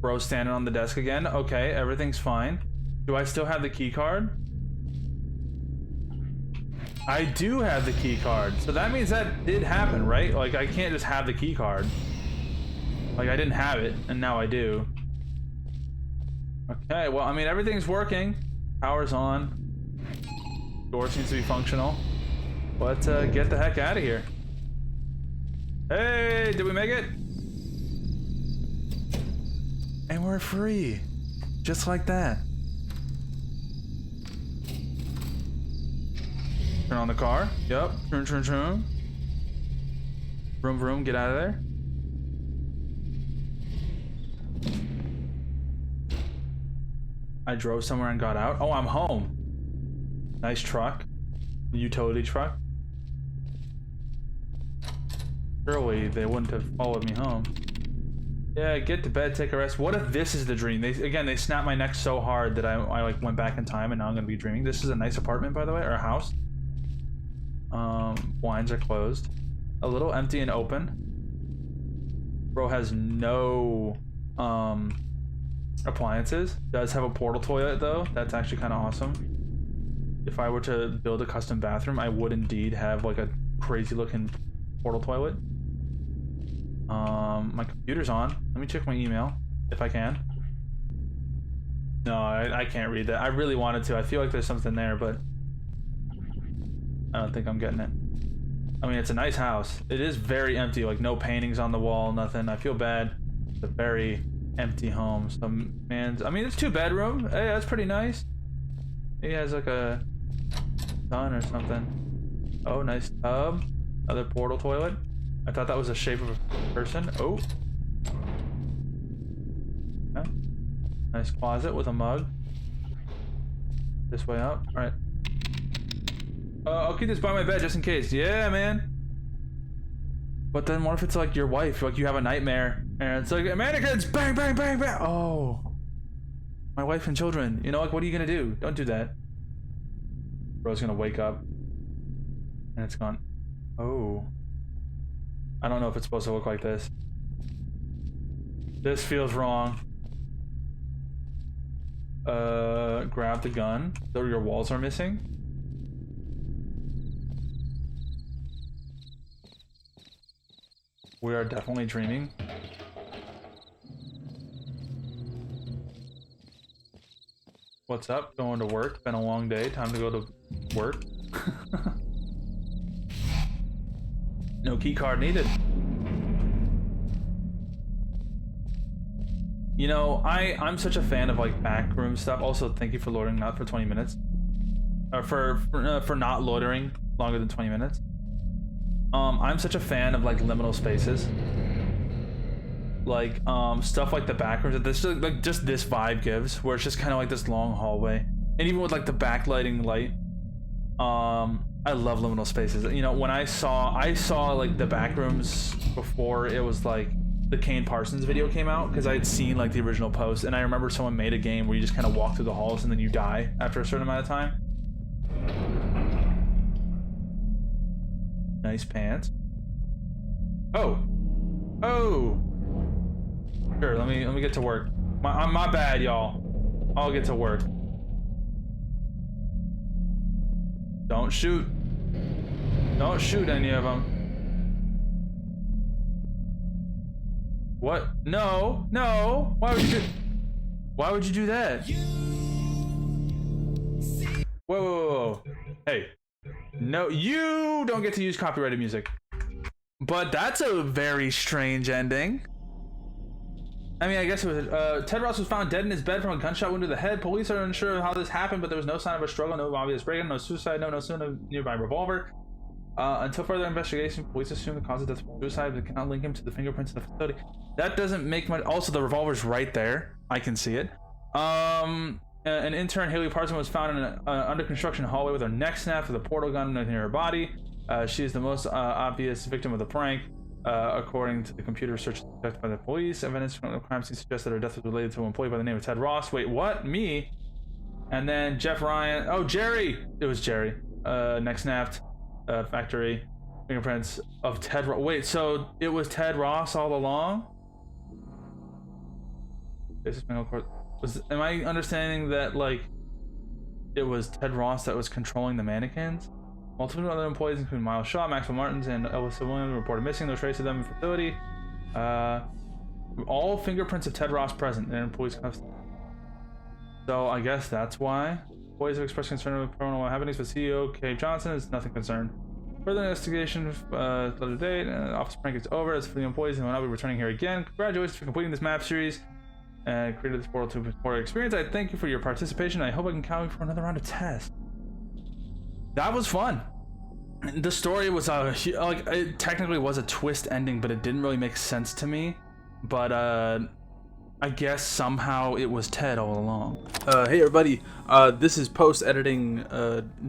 Bro standing on the desk again. Okay, everything's fine. Do I still have the key card? I do have the key card. So that means that did happen, right? Like I can't just have the key card. Like I didn't have it and now I do. Okay, well, I mean, everything's working. Power's on. Door seems to be functional. Let's get the heck out of here. Hey, did we make it? And we're free. Just like that. Turn on the car. Yep. Turn. Vroom, get out of there. I drove somewhere and got out. Oh, I'm home. Nice truck. Utility truck. Surely they wouldn't have followed me home. Yeah, get to bed, take a rest. What if this is the dream? They snapped my neck so hard that I like went back in time and now I'm gonna be dreaming. This is a nice apartment, by the way, or a house. Blinds are closed. A little empty and open. Bro has no appliances. Does have a portal toilet though. That's actually kind of awesome. If I were to build a custom bathroom, I would indeed have like a crazy looking portal toilet. My computer's on. Let me check my email if I can. No, I can't read that. I really wanted to. I feel like there's something there, but I don't think I'm getting it. I mean, it's a nice house. It is very empty, like no paintings on the wall, nothing. I feel bad. It's a very empty home. So, man, I mean, it's 2-bedroom. Hey, that's pretty nice. He has like a son or something. Oh, nice tub. Another portal toilet. I thought that was the shape of a person. Oh. Okay. Nice closet with a mug. This way up. All right. I'll keep this by my bed just in case. Yeah, man. But then what if it's like your wife? Like you have a nightmare and it's like mannequins, bang, bang, bang, bang. Oh, my wife and children. You know, like what are you gonna do? Don't do that. Bro's gonna wake up and it's gone. Oh, I don't know if it's supposed to look like this. This feels wrong. Grab the gun. So your walls are missing. We are definitely dreaming. What's up? Going to work. Been a long day. Time to go to work. No key card needed. You know, I'm such a fan of like backroom stuff. Also, thank you for loitering not for 20 minutes. Or for not loitering longer than 20 minutes. I'm such a fan of like liminal spaces. Like stuff like the backrooms that this like just this vibe gives, where it's just kind of like this long hallway. And even with like the backlighting light, I love liminal spaces. You know, when I saw like the backrooms before it was like the Kane Parsons video came out, because I had seen like the original post, and I remember someone made a game where you just kind of walk through the halls and then you die after a certain amount of time. Nice pants. Oh. Sure, let me get to work. My bad, y'all. I'll get to work. Don't shoot. Don't shoot any of them. What? No. Why would you do that? Whoa. Hey. No, you don't get to use copyrighted music. But that's a very strange ending. I mean, I guess it was Ted Ross was found dead in his bed from a gunshot wound to the head. Police are unsure how this happened, but there was no sign of a struggle, no obvious break-in, no suicide, no sign of nearby revolver. Until further investigation, police assume the cause of death was suicide, but cannot link him to the fingerprints of the facility. That doesn't make much. Also, the revolver's right there. I can see it. An intern, Haley Parson, was found in an under construction hallway with her neck snapped with a portal gun near her body. She is the most obvious victim of the prank. According to the computer search conducted by the police, evidence from the crime scene suggests that her death was related to an employee by the name of Ted Ross. Wait, what? Me? And then Jeff Ryan. Oh, Jerry! It was Jerry. Neck snapped. Factory. Fingerprints of Ted Ross. Wait, so it was Ted Ross all along? Am I understanding that, like, it was Ted Ross that was controlling the mannequins? Multiple other employees, including Miles Shaw, Maxwell Martins, and Elissa Williams, reported missing. No trace of them in the facility. All fingerprints of Ted Ross present in police custody. So I guess that's why. Employees have expressed concern with criminal happenings, but CEO Kay Johnson is nothing concerned. Further investigation, later date, office prank is over. As for the employees who will not be returning here again, congratulations for completing this map series and created this portal to support experience. I thank you for your participation. I hope I can count you for another round of tests. That was fun. The story was like, it technically was a twist ending, but it didn't really make sense to me. But I guess somehow it was Ted all along. Hey everybody, this is post-editing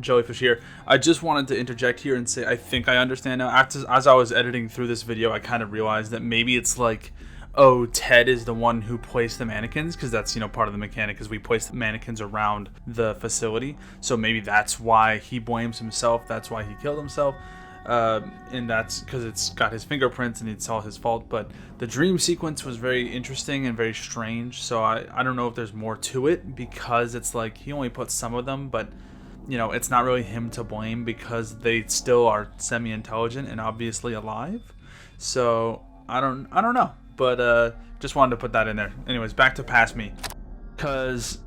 Jellyfish here. I just wanted to interject here and say I think I understand now. As I was editing through this video, I kind of realized that maybe it's like, oh, Ted is the one who placed the mannequins, because that's, you know, part of the mechanic is we place the mannequins around the facility. So maybe that's why he blames himself. That's why he killed himself. And that's because it's got his fingerprints and it's all his fault. But the dream sequence was very interesting and very strange. So I don't know if there's more to it, because it's like he only put some of them, but you know, it's not really him to blame because they still are semi-intelligent and obviously alive. So I don't know. But just wanted to put that in there. Anyways, back to Past Me. Because,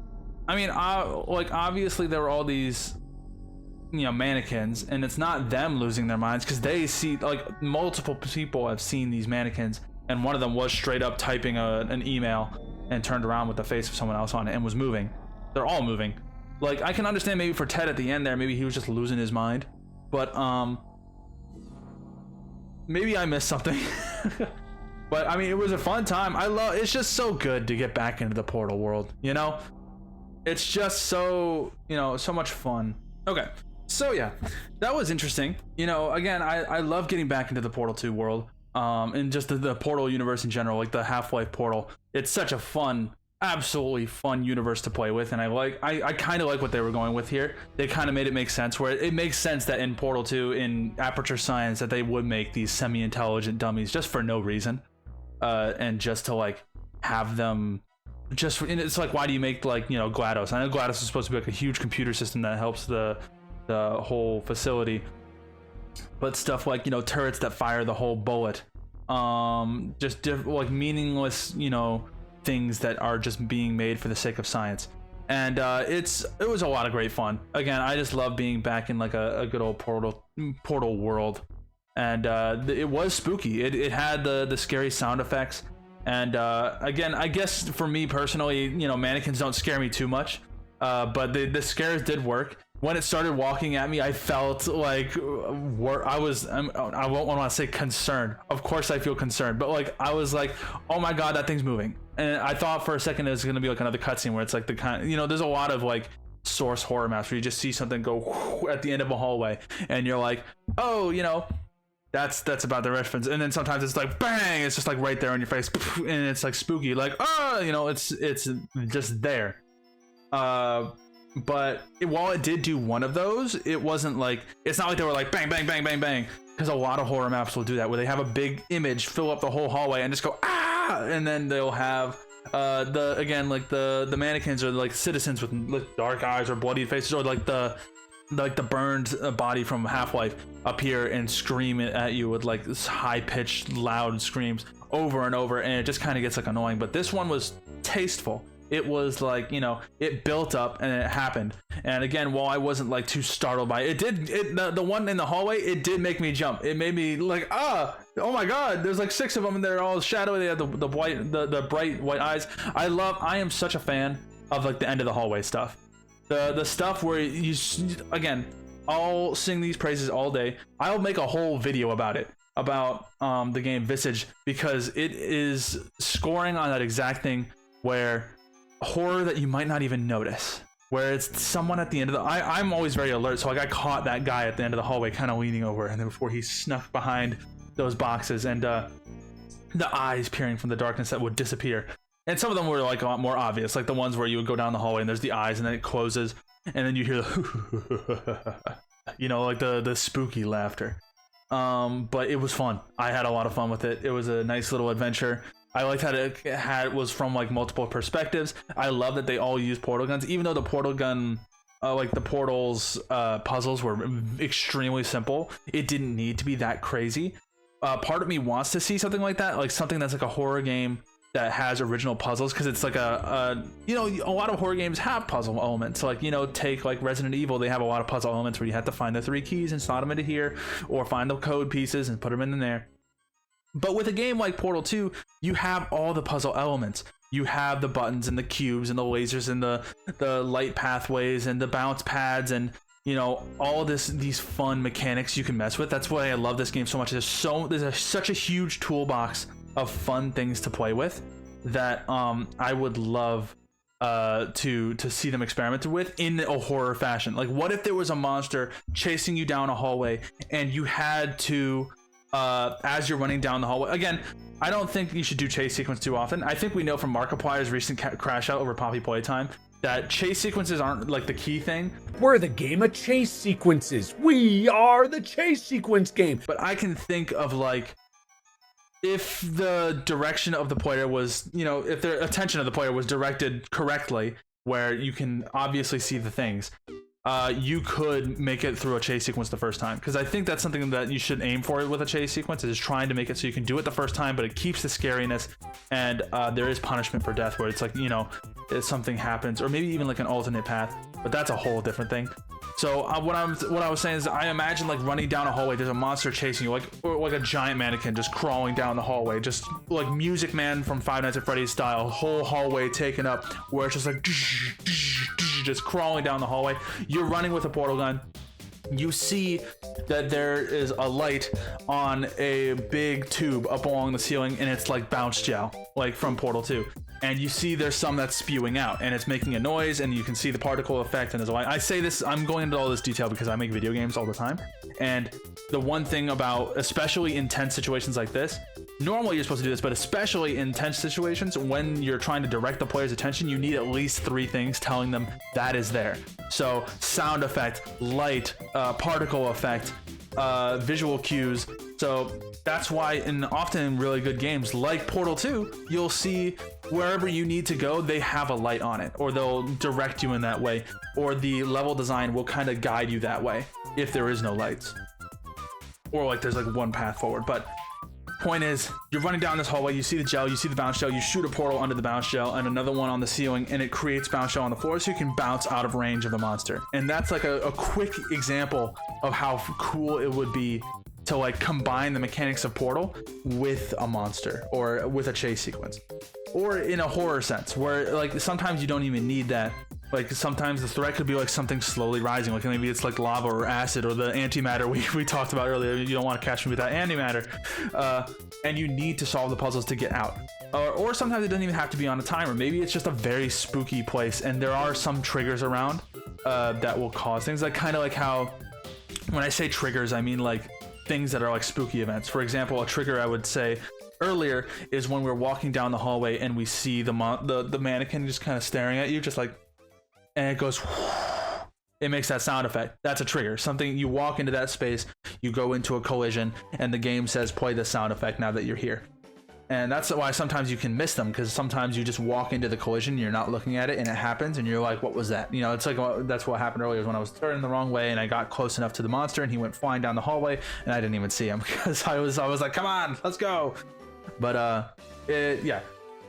I mean, like, obviously there were all these, you know, mannequins, and it's not them losing their minds, because they see, like, multiple people have seen these mannequins, and one of them was straight up typing an email and turned around with the face of someone else on it and was moving. They're all moving. Like, I can understand maybe for Ted at the end there, maybe he was just losing his mind. But, maybe I missed something. But I mean, it was a fun time. It's just so good to get back into the Portal world, you know? It's just so, you know, so much fun. Okay, so yeah, that was interesting. You know, again, I love getting back into the Portal 2 world, and just the Portal universe in general, like the Half-Life Portal. It's such a fun, absolutely fun universe to play with, and I kind of like what they were going with here. They kind of made it make sense, where it makes sense that in Portal 2, in Aperture Science, that they would make these semi-intelligent dummies just for no reason. And just to like have them just, and it's like, why do you make, like, you know, GLaDOS? I know GLaDOS is supposed to be like a huge computer system that helps the whole facility, but stuff like, you know, turrets that fire the whole bullet, just like meaningless, you know, things that are just being made for the sake of science. And it was a lot of great fun. Again, I just love being back in like a good old Portal world. And it was spooky. It had the scary sound effects. And again, I guess for me personally, you know, mannequins don't scare me too much, but the scares did work. When it started walking at me, I felt like I won't want to say concerned. Of course I feel concerned, but like I was like, oh my god, that thing's moving. And I thought for a second it was gonna be like another cutscene where it's like the kind, you know, there's a lot of like source horror maps where you just see something go at the end of a hallway and you're like, oh, you know, that's about the reference. And then sometimes it's like bang, it's just like right there on your face, and it's like spooky, like oh, you know, it's just there. But while it did do one of those, it wasn't like, it's not like they were like bang bang bang bang bang, because a lot of horror maps will do that where they have a big image fill up the whole hallway and just go ah, and then they'll have the mannequins or like citizens with dark eyes or bloody faces, or like the burned body from Half-Life appear and scream at you with like this high-pitched loud screams over and over, and it just kind of gets like annoying. But this one was tasteful. It was like, you know, it built up and it happened. And again, while I wasn't like too startled by it, the one in the hallway, it did make me jump. It made me like, oh my god, there's like 6 of them and they're all shadowy. They have the bright white eyes. I am such a fan of like the end of the hallway stuff. The stuff where you, again, I'll sing these praises all day. I'll make a whole video about it, about the game Visage, because it is scoring on that exact thing where horror that you might not even notice, where it's someone at the end of the I'm always very alert, so like I caught that guy at the end of the hallway kind of leaning over, and then before he snuck behind those boxes, and the eyes peering from the darkness that would disappear. And some of them were like a lot more obvious, like the ones where you would go down the hallway and there's the eyes and then it closes and then you hear the you know, like the spooky laughter. But it was fun. I had a lot of fun with it. It was a nice little adventure. I liked how it was from like multiple perspectives. I love that they all use portal guns, even though the portal gun, like the portals puzzles were extremely simple. It didn't need to be that crazy. Part of me wants to see something like that, like something that's like a horror game that has original puzzles, because it's like you know, a lot of horror games have puzzle elements. Like, you know, take like Resident Evil, they have a lot of puzzle elements where you have to find the 3 keys and slot them into here, or find the code pieces and put them in there. But with a game like Portal 2, you have all the puzzle elements. You have the buttons and the cubes and the lasers and the light pathways and the bounce pads and, you know, all these fun mechanics you can mess with. That's why I love this game so much. There's such a huge toolbox of fun things to play with that I would love to see them experimented with in a horror fashion. Like, what if there was a monster chasing you down a hallway and you had to, as you're running down the hallway, again, I don't think you should do chase sequence too often. I think we know from Markiplier's recent crash out over Poppy Playtime that chase sequences aren't like the key thing. We're the game of chase sequences. We are the chase sequence game. But I can think of like, if the direction of the player was, you know, if the attention of the player was directed correctly, where you can obviously see the things, you could make it through a chase sequence the first time. Because I think that's something that you should aim for with a chase sequence, is trying to make it so you can do it the first time, but it keeps the scariness, and there is punishment for death, where it's like, you know, if something happens, or maybe even like an alternate path, but that's a whole different thing. So what I was saying is, I imagine like running down a hallway, there's a monster chasing you, or like a giant mannequin just crawling down the hallway, just like Music Man from Five Nights at Freddy's style, whole hallway taken up, where it's just like just crawling down the hallway. You're running with a portal gun. You see that there is a light on a big tube up along the ceiling, and it's like bounce gel, like from Portal 2. And you see there's some that's spewing out, and it's making a noise, and you can see the particle effect, and there's a light. I say this, I'm going into all this detail because I make video games all the time. And the one thing about especially intense situations like this, normally you're supposed to do this, but especially in tense situations, when you're trying to direct the player's attention, you need at least 3 things telling them that is there. So sound effect, light, particle effect, visual cues. So that's why often in really good games like Portal 2, you'll see wherever you need to go, they have a light on it, or they'll direct you in that way, or the level design will kind of guide you that way if there is no lights, or like there's like one path forward. But point is, you're running down this hallway, you see the gel, you see the bounce gel, you shoot a portal under the bounce gel and another one on the ceiling, and it creates bounce gel on the floor so you can bounce out of range of the monster. And that's like a quick example of how cool it would be to like combine the mechanics of Portal with a monster or with a chase sequence, or in a horror sense where like sometimes you don't even need that. Like sometimes the threat could be like something slowly rising, like maybe it's like lava or acid or the antimatter we talked about earlier. You don't want to catch me with that antimatter, and you need to solve the puzzles to get out. Or sometimes it doesn't even have to be on a timer. Maybe it's just a very spooky place and there are some triggers around that will cause things, like kind of like how when I say triggers, I mean like things that are like spooky events. For example, a trigger I would say earlier is when we're walking down the hallway and we see the mannequin just kind of staring at you, just like, and it goes, it makes that sound effect. That's a trigger. Something, you walk into that space, you go into a collision, and the game says play the sound effect now that you're here. And that's why sometimes you can miss them, because sometimes you just walk into the collision, you're not looking at it, and it happens, and you're like, what was that? You know, it's like, that's what happened earlier when I was turning the wrong way, and I got close enough to the monster, and he went flying down the hallway, and I didn't even see him, because I was like, come on, let's go. But yeah,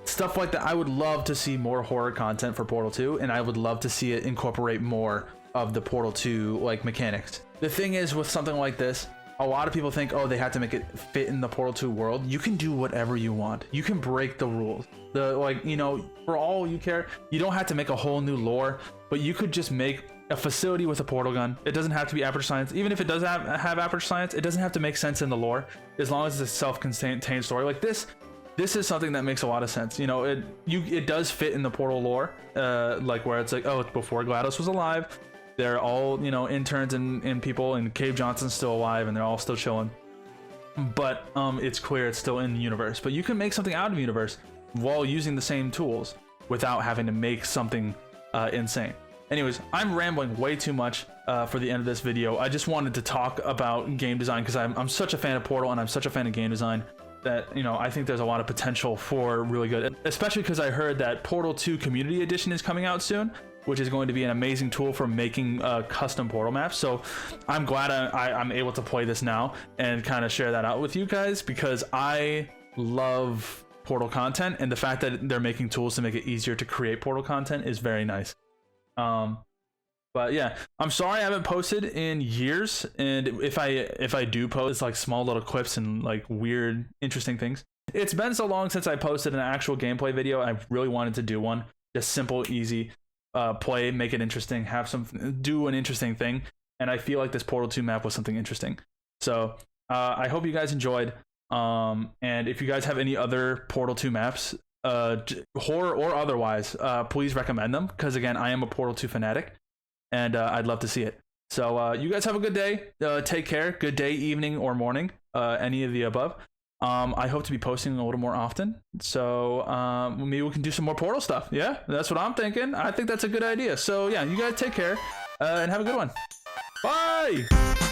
stuff like that. I would love to see more horror content for Portal 2, and I would love to see it incorporate more of the Portal 2 like mechanics. The thing is with something like this, a lot of people think, oh, they have to make it fit in the Portal 2 world. You can do whatever you want. You can break the rules. Like, you know, for all you care, you don't have to make a whole new lore, but you could just make a facility with a portal gun. It doesn't have to be Aperture Science. Even if it does have Aperture Science, it doesn't have to make sense in the lore, as long as it's a self-contained story. Like this is something that makes a lot of sense. You know, it does fit in the Portal lore, like where it's like, oh, it's before GLaDOS was alive. They're all, you know, interns and people, and Cave Johnson's still alive, and they're all still chilling. But it's clear it's still in the universe. But you can make something out of the universe while using the same tools without having to make something insane. Anyways, I'm rambling way too much for the end of this video. I just wanted to talk about game design because I'm such a fan of Portal and I'm such a fan of game design that, you know, I think there's a lot of potential for really good, especially because I heard that Portal 2 Community Edition is coming out soon, which is going to be an amazing tool for making custom Portal maps. So I'm glad I'm able to play this now and kind of share that out with you guys, because I love Portal content, and the fact that they're making tools to make it easier to create Portal content is very nice. But yeah, I'm sorry I haven't posted in years, and if I do post like small little clips and like weird interesting things, it's been so long since I posted an actual gameplay video. I really wanted to do one, just simple, easy, play, make it interesting, do an interesting thing, and I feel like this Portal 2 map was something interesting. So I hope you guys enjoyed, and if you guys have any other Portal 2 maps, horror or otherwise, please recommend them, because again, I am a Portal 2 fanatic, and I'd love to see it. So you guys have a good day. Take care. Good day, evening, or morning, any of the above. I hope to be posting a little more often, so maybe we can do some more Portal stuff. Yeah, that's what I'm thinking. I think that's a good idea. So yeah, you guys take care and have a good one. Bye.